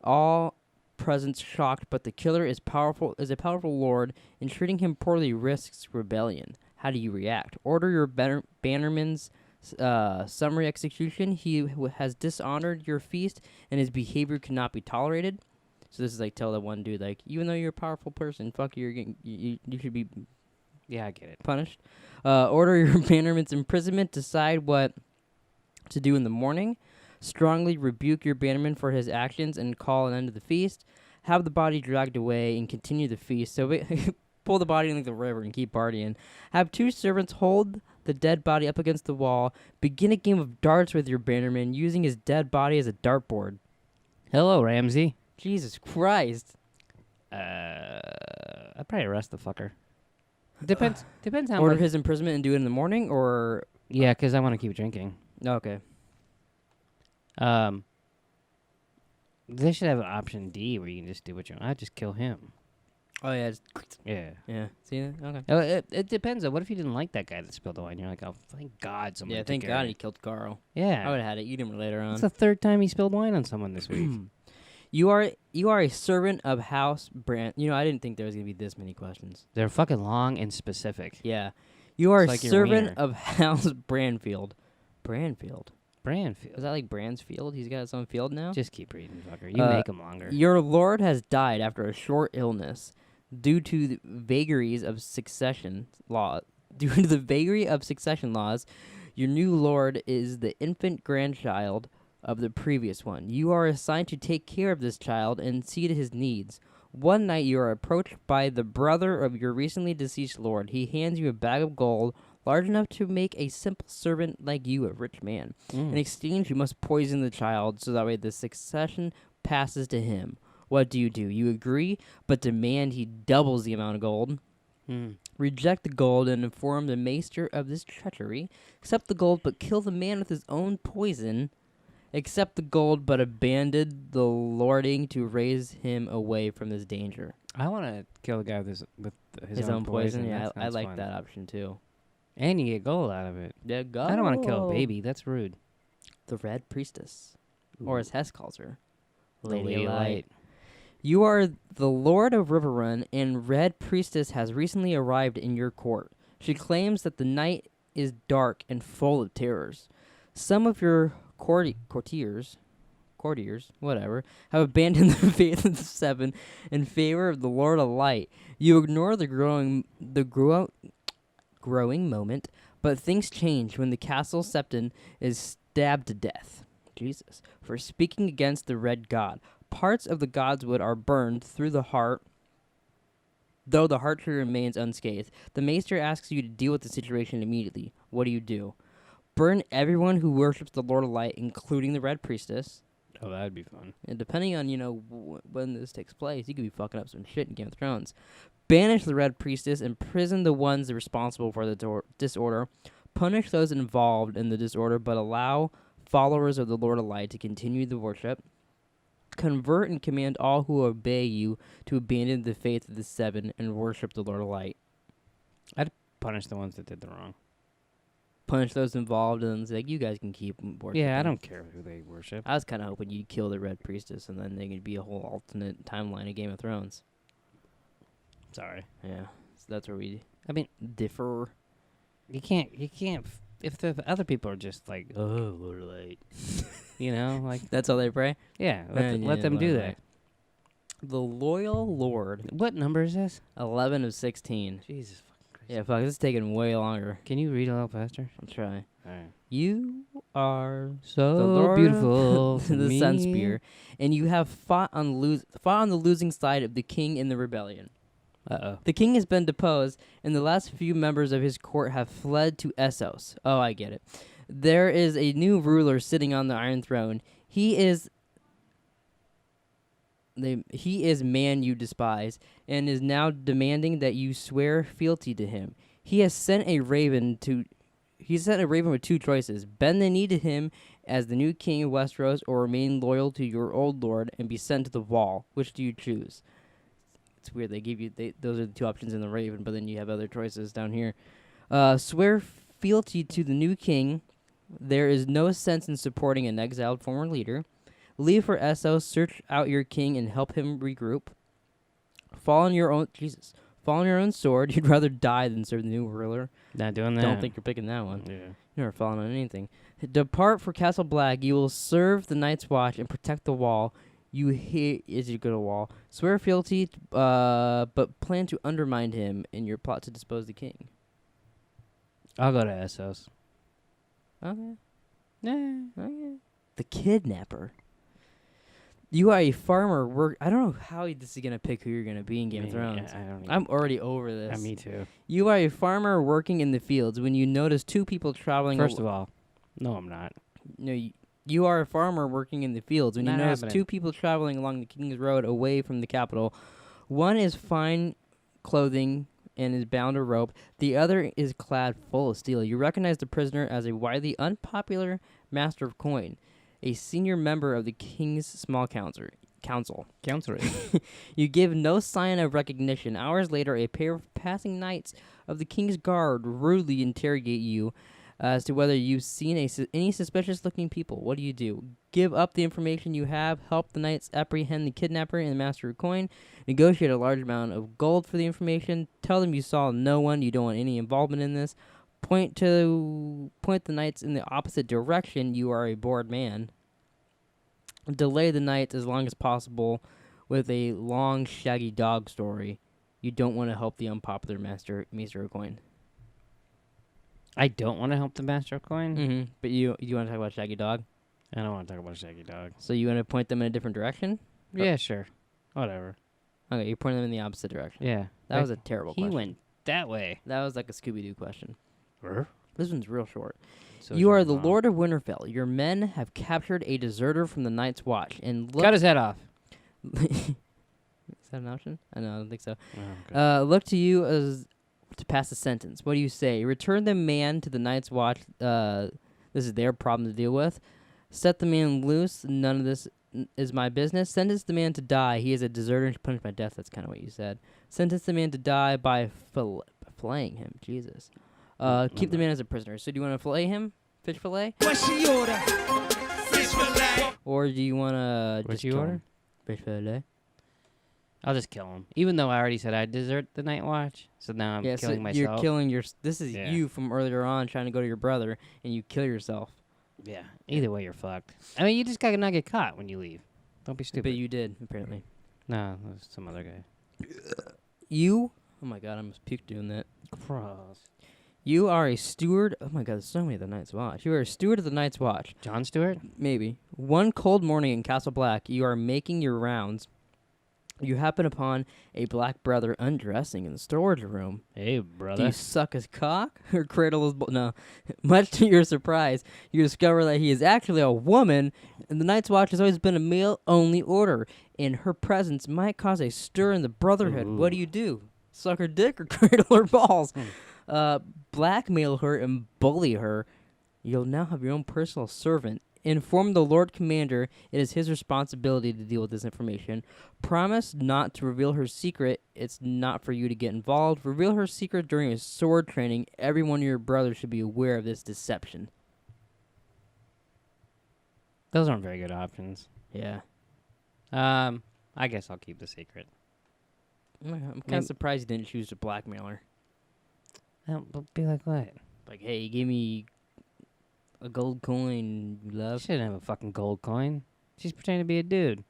All present shocked, but the killer is a powerful lord, and treating him poorly risks rebellion. How do you react? Order your bannerman's summary execution. He has dishonored your feast, and his behavior cannot be tolerated. So this is like tell that one dude, like, even though you're a powerful person, fuck you should be Yeah, I get it. punished. Order your bannerman's imprisonment. Decide what to do in the morning. Strongly rebuke your bannerman for his actions and call an end to the feast. Have the body dragged away and continue the feast. So pull the body into the river and keep partying. Have 2 servants hold the dead body up against the wall. Begin a game of darts with your bannerman using his dead body as a dartboard. Hello, Ramsey. Jesus Christ. I'd probably arrest the fucker. Depends how Order much. his imprisonment and do it in the morning, or... Yeah, because I want to keep drinking. Okay. They should have an option D where you can just do what you want. I'd just kill him. Oh, yeah. Yeah. Yeah. See that? Okay. Oh, it depends. What if you didn't like that guy that spilled the wine? You're like, oh, thank God someone Yeah, took thank care of God it. he killed Carl. Yeah. I would have had to eat him later on. It's the 3rd time he spilled wine on someone this week. You are a servant of House Brand. You know, I didn't think there was gonna be this many questions. They're fucking long and specific. Yeah, you are It's a like your servant wiener. of House Branfield. Branfield. Branfield. Is that like Brand's field? He's got his own field now. Just keep reading, fucker. You make them longer. Your lord has died after a short illness due to the vagaries of succession law. Due to the vagary of succession laws, your new lord is the infant grandchild of the previous one. You are assigned to take care of this child and see to his needs. One night you are approached by the brother of your recently deceased lord. He hands you a bag of gold large enough to make a simple servant like you a rich man. In exchange, you must poison the child so that way the succession passes to him. What do? You agree, but demand he doubles the amount of gold. Reject the gold and inform the maester of this treachery. Accept the gold, but kill the man with his own poison. Accept the gold, but abandon the lording to raise him away from this danger. I want to kill the guy with his own poison. Yeah, That I sounds like fun. that option too. And you get gold out of it. Yeah, go. I don't want to kill a baby. That's rude. The Red Priestess, or as Hess calls her, Lady Lady Light. Light. You are the Lord of Riverrun, and Red Priestess has recently arrived in your court. She claims that the night is dark and full of terrors. Some of your courtiers, whatever, have abandoned the faith of the Seven in favor of the Lord of Light. You ignore the growing moment, but things change when the castle Septon is stabbed to death. Jesus, for speaking against the red god. Parts of the god's wood are burned through the heart, though the heart tree remains unscathed. The maester asks you to deal with the situation immediately. What do? Burn everyone who worships the Lord of Light, including the red priestess. Oh, that'd be fun. And depending on, when this takes place, you could be fucking up some shit in Game of Thrones. Banish the red priestess, imprison the ones responsible for the disorder. Punish those involved in the disorder, but allow followers of the Lord of Light to continue the worship. Convert and command all who obey you to abandon the faith of the seven and worship the Lord of Light. Punish the ones that did the wrong. Punish those involved, and it's like, you guys can keep worshiping. Yeah, I don't care who they worship. I was kind of hoping you'd kill the red priestess, and then there could be a whole alternate timeline of Game of Thrones. Sorry. Yeah, so that's where we differ. You can't. If the other people are just like, oh, Lord of Light, like that's all they pray. yeah, let them do that. The Loyal Lord. What number is this? 11 of 16. Jesus fucking Christ. Yeah, fuck, this is taking way longer. Can you read a little faster? I'll try. All right. You are So the Lord beautiful of to the me. Sun Spear, and you have fought on the losing side of the king in the rebellion. Uh-oh. The king has been deposed, and the last few members of his court have fled to Essos. Oh, I get it. There is a new ruler sitting on the Iron Throne. He is man you despise, and is now demanding that you swear fealty to him. He has sent a raven with two choices: bend the knee to him as the new king of Westeros, or remain loyal to your old lord and be sent to the wall. Which do you choose? It's weird. They give you those are the two options in the Raven, but then you have other choices down here. Swear fealty to the new king. There is no sense in supporting an exiled former leader. Leave for Essos. Search out your king and help him regroup. Fall on your own sword. You'd rather die than serve the new ruler. Not doing that. Don't think you're picking that one. Yeah. You're never falling on anything. Depart for Castle Black. You will serve the Night's Watch and protect the wall. You hate as you go to wall. Swear fealty, but plan to undermine him in your plot to depose the king. I'll go to Essos. Okay. Yeah. Okay. The kidnapper. You are a farmer. I don't know how this is gonna pick who you're gonna be in Game of Thrones. I'm already over this. Me too. You are a farmer working in the fields when you notice two people traveling. First of all, no, I'm not. No, you are a farmer working in the fields when you notice two people traveling along the King's Road away from the capital. One is fine clothing and is bound a rope. The other is clad full of steel. You recognize the prisoner as a widely unpopular master of coin, a senior member of the King's small council. You give no sign of recognition. Hours later, a pair of passing knights of the King's Guard rudely interrogate you as to whether you've seen any suspicious-looking people. What do? Give up the information you have, help the knights apprehend the kidnapper and the master of coin, negotiate a large amount of gold for the information, tell them you saw no one, you don't want any involvement in this, point the knights in the opposite direction, you are a bored man. Delay the knights as long as possible with a long, shaggy dog story. You don't want to help the unpopular master of coin. I don't want to help the master of coin. Mm-hmm. But you want to talk about Shaggy Dog? I don't want to talk about Shaggy Dog. So you want to point them in a different direction? Yeah, sure. Whatever. Okay, you're pointing them in the opposite direction. Yeah. That was a terrible question. He went that way. That was like a Scooby-Doo question. This one's real short. So you are the Lord of Winterfell. Your men have captured a deserter from the Night's Watch and cut his head off. Is that an option? I don't think so. Oh, okay. Look to you as to pass a sentence. What do you say? Return the man to the Night's Watch. This is their problem to deal with. Set the man loose. None of this is my business. Sentence the man to die. He is a deserter and should punish by death. That's kind of what you said. Sentence the man to die by filleting him. Jesus. Keep the man as a prisoner. So do you want to fillet him? Fish fillet? What's the order? Fish fillet. Or do you want to What's just your kill order? him? Fish fillet? I'll just kill him. Even though I already said I'd desert the Night Watch. So now I'm killing myself. You're killing this is Yeah. you from earlier on trying to go to your brother, and you kill yourself. Yeah. Either way, you're fucked. I mean, you just gotta not get caught when you leave. Don't be stupid. But you did, apparently. No, that was some other guy. You? Oh my god, I almost puked doing that. Gross. You are a steward. Oh my God, there's so many of the Night's Watch. You are a steward of the Night's Watch. John Stewart? Maybe. One cold morning in Castle Black, you are making your rounds. You happen upon a black brother undressing in the storage room. Hey, Do brother. you suck his cock or cradle his no? Much to your surprise, you discover that he is actually a woman, and the Night's Watch has always been a male-only order. And her presence might cause a stir in the Brotherhood. What do you do? Suck her dick or cradle her balls? Blackmail her and bully her. You'll now have your own personal servant. Inform the Lord Commander it is his responsibility to deal with this information. Promise not to reveal her secret. It's not for you to get involved. Reveal her secret during a sword training. Every one of your brothers should be aware of this deception. Those aren't very good options. Yeah. I guess I'll keep the secret. I'm kind of surprised you didn't choose to blackmail her. But be like what? Like, hey, you gave me a gold coin, you She love. shouldn't have a fucking gold coin. She's pretending to be a dude.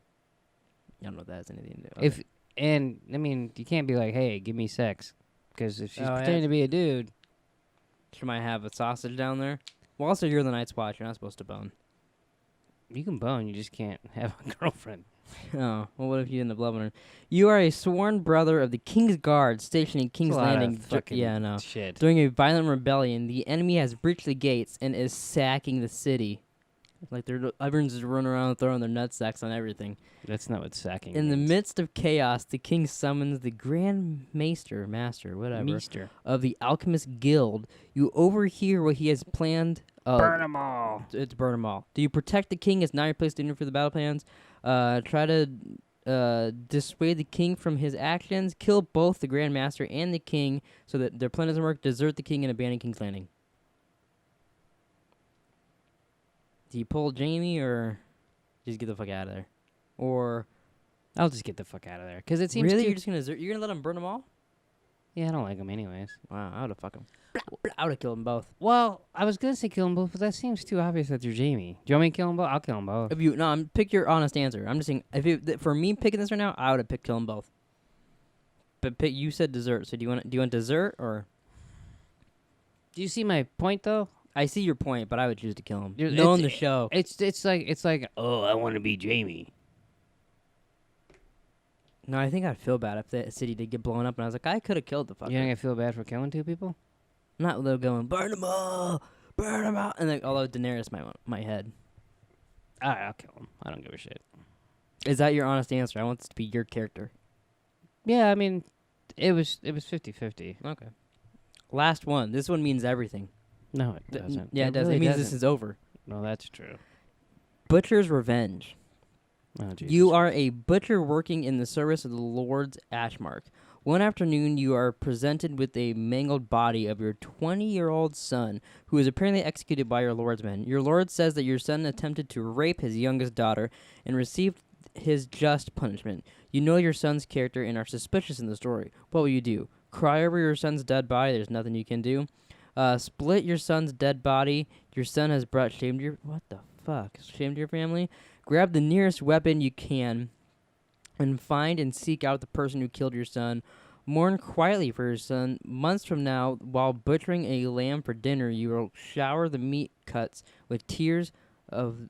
I don't know if that has anything to do with You can't be like, hey, give me sex. Because if she's Oh, yeah. pretending to be a dude, She might have a sausage down there. Well, also, you're the Night's Watch. You're not supposed to bone. you can bone, you just can't have a girlfriend. Oh, well, what if you end up loving her? You are a sworn brother of the King's Guard stationed in King's That's a lot of Landing. fucking Yeah, no. shit. During a violent rebellion, the enemy has breached the gates and is sacking the city. Like, everyone's just running around throwing their nutsacks on everything. That's not what sacking In the means. midst of chaos, the king summons the Grand Master, whatever, Meester. of the Alchemist Guild. You overhear what he has planned. Burn them all. It's burn them all. Do you protect the king? It's now your place to interfere the battle plans. Try to dissuade the king from his actions. Kill both the Grand Master and the king so that their plan doesn't work. Desert the king and abandon King's Landing. Do you pull Jamie or just get the fuck out of there? Or I'll just get the fuck out of there. Because it seems really, too... you're just gonna you're gonna let him burn them all? Yeah, I don't like them anyways. Wow, I would have fucking I would have killed them both. Well, I was going to say kill them both, but that seems too obvious that you're Jamie. Do you want me to kill them both? I'll kill them both. If you pick your honest answer. I'm just saying, for me picking this right now, I would have picked kill them both. But you said dessert, so do you want dessert or? Do you see my point, though? I see your point, but I would choose to kill him. It's- Knowing the show, It's like, oh, I want to be Jamie. no, I think I'd feel bad if the city did get blown up, and I was like, I could have killed the fucker. You think I feel bad for killing two people? Not though going burn them all, and like although Daenerys might head. All right, I'll kill him. I don't give a shit. Is that your honest answer? I want this to be your character. Yeah, I mean, it was 50-50. Okay. Last one. This one means everything. No, it doesn't. Yeah, it does. Really It means doesn't. this is over. No, that's true. Butcher's Revenge. Oh, Jesus. You are a butcher working in the service of the Lord's Ashmark. One afternoon, you are presented with a mangled body of your 20-year-old son, who is apparently executed by your lord's men. Your lord says that your son attempted to rape his youngest daughter and received his just punishment. You know your son's character and are suspicious in the story. What will you do? Cry over your son's dead body? There's nothing you can do. Split your son's dead body. Your son has brought shame to your... What the fuck? Shame to your family? Grab the nearest weapon you can and find and seek out the person who killed your son. Mourn quietly for your son. Months from now, while butchering a lamb for dinner, you will shower the meat cuts with tears of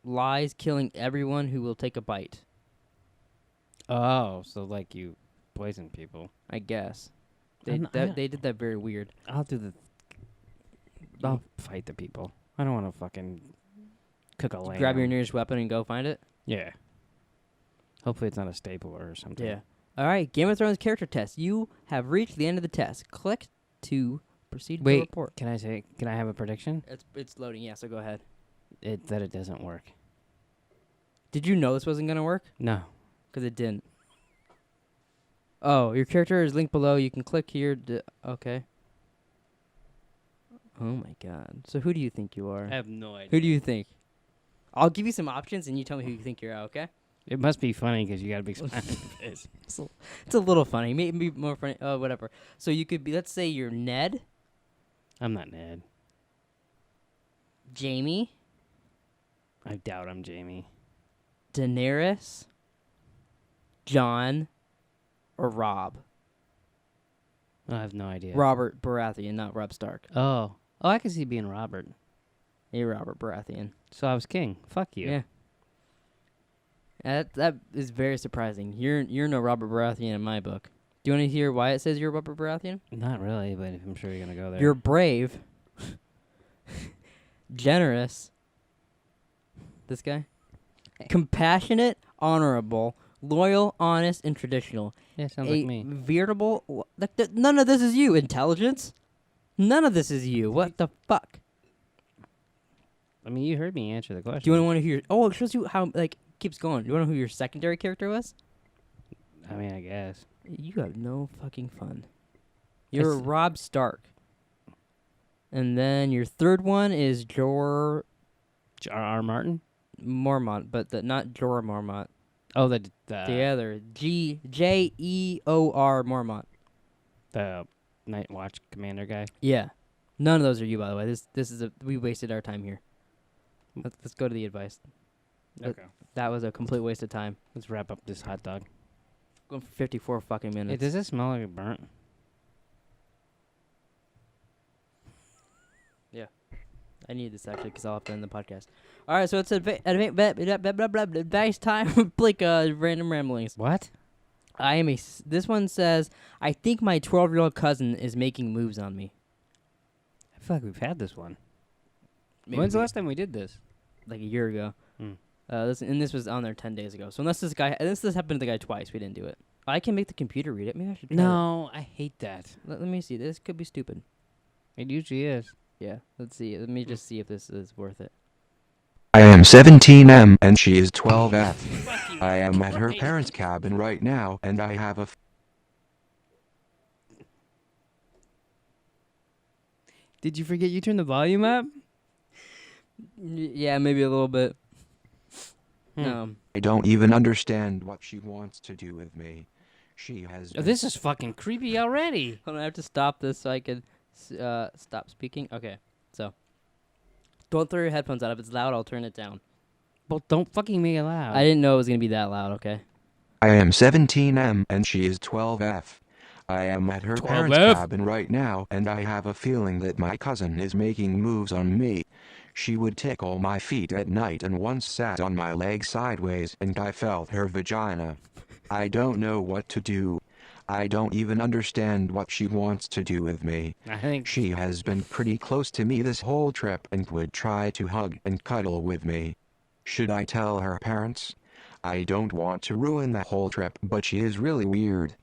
lies, killing everyone who will take a bite. Oh, so like you poison people. I guess. I They did that very weird. I'll do the... I'll fight the people. I don't want to fucking cook a lamb. Grab your nearest weapon and go find it? Yeah. Hopefully it's not a stapler or something. Yeah. All right, Game of Thrones character test. You have reached the end of the test. Click to proceed to Wait, report. can I have a prediction? It's loading, yeah, so go ahead. That it doesn't work. Did you know this wasn't going to work? No. Because it didn't. Oh, your character is linked below. You can click here. Okay. Oh, my God. So who do you think you are? I have no idea. Who do you think? I'll give you some options, and you tell me who you think you're at, okay? It must be funny because you got a big smile on your face. It's a little funny. Maybe more funny. Oh, whatever. So you could be, let's say you're Ned, I'm not Ned. Jamie, I doubt I'm Jamie. Daenerys, Jon, or Rob. I have no idea. Robert Baratheon, not Robb Stark. Oh, I can see being Robert. Hey, Robert Baratheon. So I was king. Fuck you. Yeah. That is very surprising. You're no Robert Baratheon in my book. Do you want to hear why it says you're Robert Baratheon? Not really, but I'm sure you're gonna go there. You're brave, generous. This guy, compassionate, honorable, loyal, honest, and traditional. Yeah, sounds like me. Veritable. None of this is you. Intelligence. None of this is you. What the fuck? I mean, you heard me answer the question. Do you want to hear? Oh, it shows you how keeps going. Do you want to know who your secondary character was? I mean, I guess. You have no fucking fun. You're Robb Stark. And then your third one is Jorah R. Martin. Mormont, but not Jorah Mormont. Oh, the The other Jeor Mormont. the Night Watch Commander guy. Yeah, none of those are you, by the way. This is we wasted our time here. Let's go to the advice. Okay. That was a complete waste of time. Let's wrap up this hot dog. Going for 54 fucking Hey, minutes. does it smell like it burnt? I need this actually because I'll have to end the podcast. All right, so it's advice time with Pleeka random ramblings. What? This one says, I think my 12-year-old cousin is making moves on me. I feel like we've had this one. Maybe When's the last time we did this? like a year ago. Mm. This was on there 10 days ago. So unless this happened to the guy twice, we didn't do it. I can make the computer read it. Maybe I should try No, I hate that. it. Let me see. This could be stupid. It usually is. Yeah, let's see. Let me just see if this is worth it. I am 17M and she is 12F. I am at her parents' cabin right now and I have a Did you forget you turned the volume up? Yeah, maybe a little bit. I don't even understand what she wants to do with me. She has Oh, this is fucking creepy already. Hold on, I have to stop this so I can stop speaking. Okay, so don't throw your headphones out. If it's loud, I'll turn it down. Well, don't fucking make it loud. I didn't know it was gonna be that loud. Okay. I am 17M and she is 12F. I am at her parents' 12F? cabin right now and I have a feeling that my cousin is making moves on me. She would tickle my feet at night and once sat on my leg sideways and I felt her vagina. I don't know what to do. I don't even understand what she wants to do with me. I think She has been pretty close to me this whole trip and would try to hug and cuddle with me. Should I tell her parents? I don't want to ruin the whole trip, but she is really weird.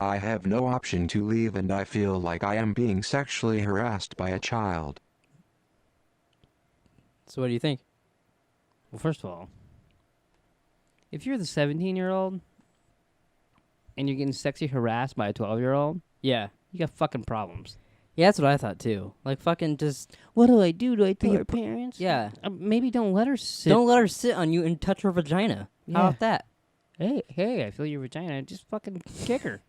I have no option to leave and I feel like I am being sexually harassed by a child. So what do you think? Well, first of all, if you're the 17-year-old and you're getting sexually harassed by a 12-year-old, Yeah. you got fucking problems. Yeah, that's what I thought too. Like fucking just What do I do? Do I tell Be a her parents? yeah. Maybe don't let her sit. Don't let her sit on you and touch her vagina. How Yeah. about that? Hey, I feel your vagina. Just fucking kick her.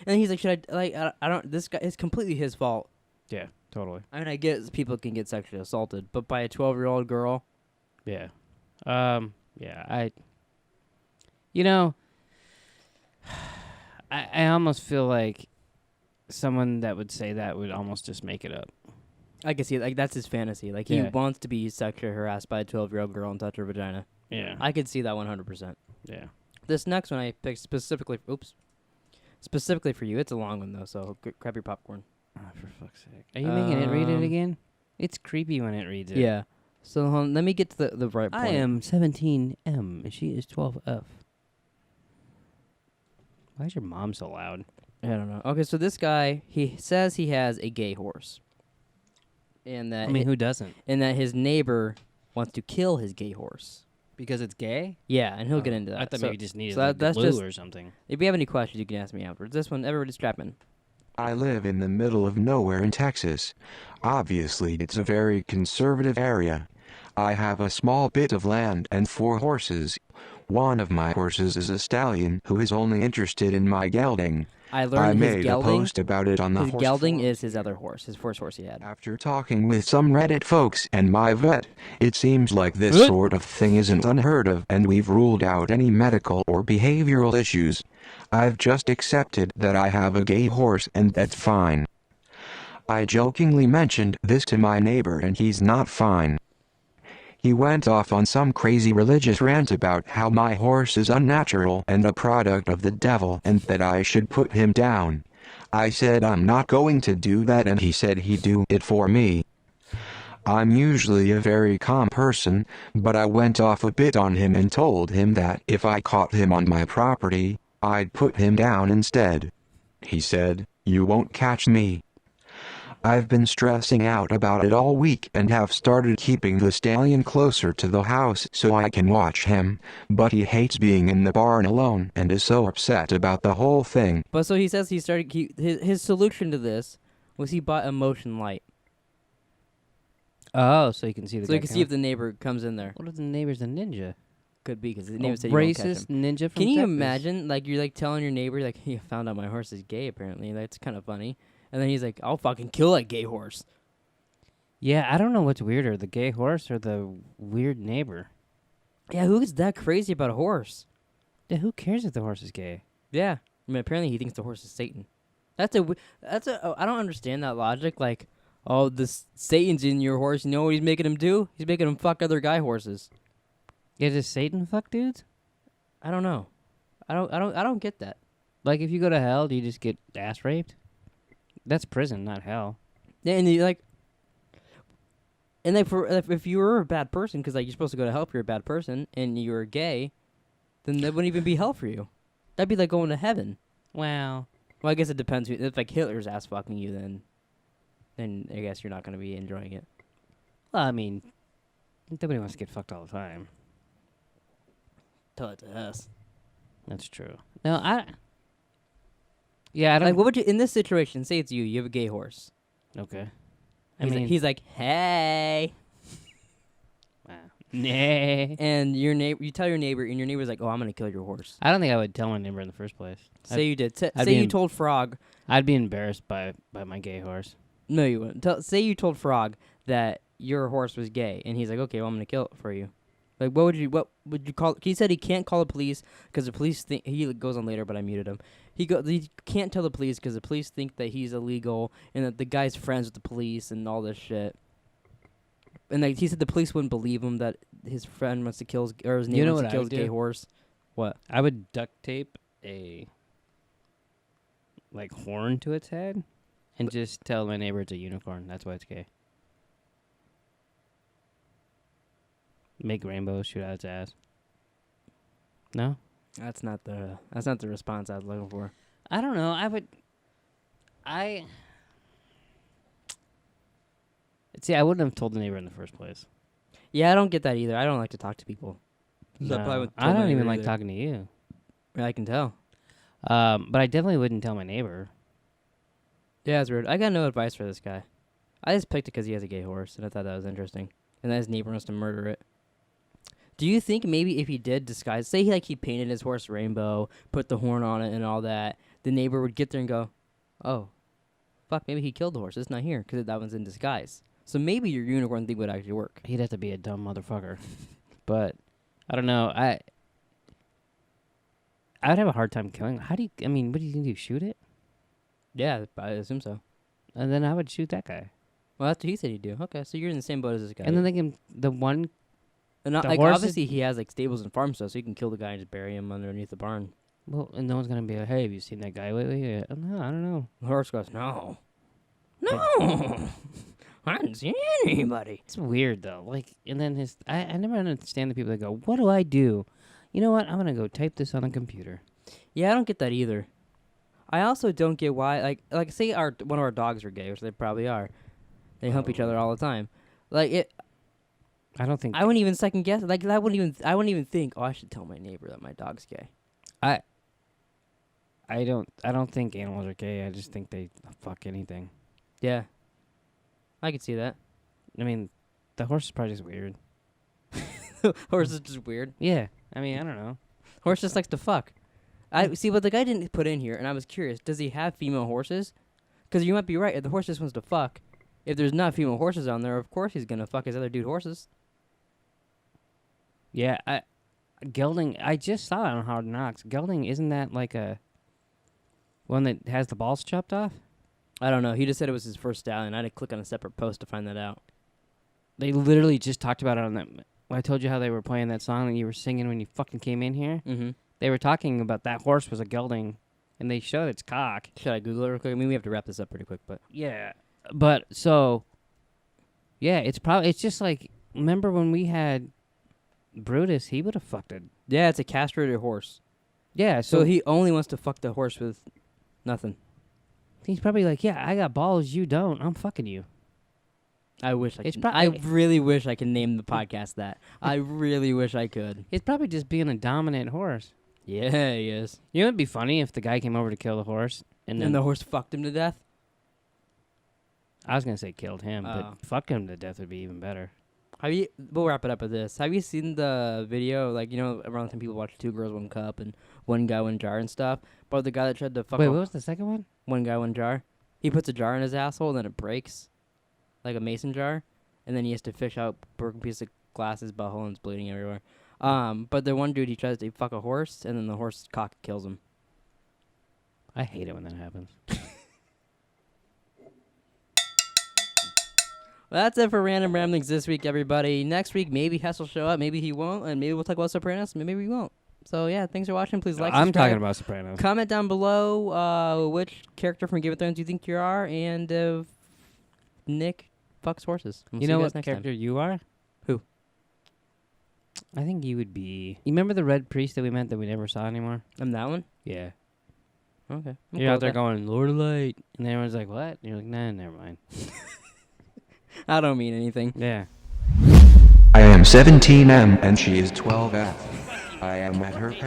And he's like, should I don't. This guy, it's completely his fault. Yeah, totally. I mean, I get people can get sexually assaulted, but by a 12-year-old girl, Yeah. Yeah, you know, I almost feel like someone that would say that would almost just make it up. I can see it. Like that's his fantasy. Like he Yeah. wants to be sexually harassed by a 12-year-old girl and touch her vagina. Yeah. I could see that 100%. Yeah. This next one I picked specifically for you. It's a long one though, so grab your popcorn. Oh, for fuck's sake. Are you making it read it again? It's creepy when it reads it. Yeah. So hold on, let me get to the right point. I am 17M and she is 12F. Why is your mom so loud? I don't know. Okay, so this guy, he says he has a gay horse. And that I mean, who doesn't? and that his neighbor wants to kill his gay horse. Because it's gay? Yeah, and he'll get into that. I thought So- maybe you just needed so like, that's glue just- or something. If you have any questions, you can ask me afterwards. This one, everybody strap in. I live in the middle of nowhere in Texas. Obviously, it's a very conservative area. I have a small bit of land and 4 horses. One of my horses is a stallion who is only interested in my gelding. I I learned his made a gelding. post about it on the His horse gelding forums is his here. other horse, his first horse he had. After talking with some Reddit folks and my vet, it seems like this What? sort of thing isn't unheard of and we've ruled out any medical or behavioral issues. I've just accepted that I have a gay horse and that's fine. I jokingly mentioned this to my neighbor and he's not fine. He went off on some crazy religious rant about how my horse is unnatural and a product of the devil and that I should put him down. I said I'm not going to do that and he said he'd do it for me. I'm usually a very calm person, but I went off a bit on him and told him that if I caught him on my property, I'd put him down instead. He said, "You won't catch me." I've been stressing out about it all week and have started keeping the stallion closer to the house so I can watch him, but he hates being in the barn alone and is so upset about the whole thing. But so he says he started. His solution to this was he bought a motion light, Oh, so you can see the so he guy can see if the neighbor comes in there. What if the neighbor's a ninja? Could be because the A neighbor said you won't catch him. racist ninja from Can you Texas. imagine, like, you're like telling your neighbor, like, you found out my horse is gay. Apparently, that's kind of funny. And then he's like, "I'll fucking kill that gay horse." Yeah, I don't know what's weirder, the gay horse or the weird neighbor. Yeah, who is that crazy about a horse? Yeah, who cares if the horse is gay? Yeah, I mean, apparently he thinks the horse is Satan. I don't understand that logic. Like, oh, this Satan's in your horse. You know what he's making him do? He's making him fuck other guy horses. Yeah, does Satan fuck dudes? I don't know. I don't get that. Like, if you go to hell, do you just get ass raped? That's prison, not hell. Yeah, and you like, and like if you were a bad person, because like you're supposed to go to hell if you're a bad person, and you were gay, then that wouldn't even be hell for you. That'd be like going to heaven. Wow. Well, I guess it depends. If like Hitler's ass fucking you, then I guess you're not gonna be enjoying it. Well, I mean, nobody wants to get fucked all the time. Tell it to us. That's true. No, Yeah, I don't. Like, what would you in this situation? Say it's you. You have a gay horse. Okay. He's like, hey, Wow. Nah. and your neighbor. You tell your neighbor, and your neighbor's like, "Oh, I'm gonna kill your horse." I don't think I would tell my neighbor in the first place. Say you did. I'd Say be you in- told Frog. I'd be embarrassed by my gay horse. No, you wouldn't. Say you told Frog that your horse was gay, and he's like, "Okay, well, I'm gonna kill it for you." Like, what would you call? He said he can't call the police because the police think he goes on later, but I muted him. He can't tell the police because the police think that he's illegal and that the guy's friends with the police and all this shit. And like he said, the police wouldn't believe him that his friend wants to kill his, or his neighbor You know wants what to kill I his would gay do? horse. What? I would duct tape a horn to its head and just tell my neighbor it's a unicorn. That's why it's gay. Make rainbows shoot out its ass. No? That's not the response I was looking for. I don't know. See, I wouldn't have told the neighbor in the first place. Yeah, I don't get that either. I don't like to talk to people. So I probably No, wouldn't I tell my don't even neighbor like either. talking to you. Yeah, I can tell. But I definitely wouldn't tell my neighbor. Yeah, it's weird. I got no advice for this guy. I just picked it because he has a gay horse, and I thought that was interesting. And that his neighbor wants to murder it. Do you think maybe if he did disguise, say he painted his horse rainbow, put the horn on it and all that, the neighbor would get there and go, "Oh, fuck, maybe he killed the horse. It's not here because that one's in disguise." So maybe your unicorn thing would actually work. He'd have to be a dumb motherfucker. But I don't know. I'd have a hard time killing. What do you think do? Shoot it? Yeah, I assume so. And then I would shoot that guy. Well, that's what he said he'd do. Okay, so you're in the same boat as this guy. And then the one. And not, the like, horses- obviously he has like stables and farm stuff, so you can kill the guy and just bury him underneath the barn. Well, and no one's gonna be like, "Hey, have you seen that guy lately?" Yeah. No, I don't know. The horse goes, "No, no, I haven't seen anybody." It's weird though. Like, and then I never understand the people that go, "What do I do?" You know what? I'm gonna go type this on a computer. Yeah, I don't get that either. I also don't get why, like say one of our dogs are gay, which they probably are. They hump each other all the time. Like it, I don't think I wouldn't even second guess. Like I wouldn't even think, "Oh, I should tell my neighbor that my dog's gay." I don't think animals are gay. I just think they fuck anything. Yeah, I could see that. I mean, the horse is probably just weird. Horse is just weird. Yeah. I mean, I don't know. Horse just likes to fuck. I see, but the guy didn't put in here, and I was curious. Does he have female horses? Because you might be right. If the horse just wants to fuck, if there's not female horses on there, of course he's gonna fuck his other dude horses. Yeah, gelding. I just saw it on Hard Knocks. Gelding, isn't that like a one that has the balls chopped off? I don't know. He just said it was his first stallion. I had to click on a separate post to find that out. They literally just talked about it on that. When I told you how they were playing that song that you were singing when you fucking came in here. Mm-hmm. They were talking about that horse was a gelding, and they showed its cock. Should I Google it real quick? I mean, we have to wrap this up pretty quick, but Yeah, but so, yeah, it's just like, remember when we had Brutus? He would have fucked it. yeah, it's a castrated horse. Yeah, So he only wants to fuck the horse with nothing. he's probably like, yeah, I got balls, you don't. I'm fucking you. I wish I It's could. prob- I really wish I could name the podcast that. I really wish I could. It's probably just being a dominant horse. Yeah, he is. You know, it'd be funny if the guy came over to kill the horse, and then And the horse fucked him to death. I was gonna say killed him, Oh. but fuck him to death would be even better. We'll wrap it up with this. Have you seen the video? Like, around the time people watch Two Girls, One Cup and One Guy, One Jar and stuff. But the guy that tried to fuck Wait, a- what was the second one? One Guy, One Jar. He puts a jar in his asshole and then it breaks, like a mason jar, and then he has to fish out broken piece of glass his butthole and it's bleeding everywhere. But the one dude, he tries to fuck a horse and then the horse cock kills him. I hate it when that happens. Well, that's it for Random Ramblings this week, everybody. Next week, maybe Hess will show up, maybe he won't, and maybe we'll talk about Sopranos, maybe we won't. So yeah, thanks for watching. Please like. I'm subscribe. talking about Sopranos. Comment down below which character from Game of Thrones you think you are, and if Nick fucks horses. We'll You see know guys what next character you are? Who? I think you would be. You remember the red priest that we met that we never saw anymore? time. I'm that one. Yeah. Okay. I'm You're cool out with there that. going, Lord of Light. And then everyone's like, what? And you're like, nah, never mind. I don't mean anything. Yeah. I am 17M and she is 12F. I am at her parents'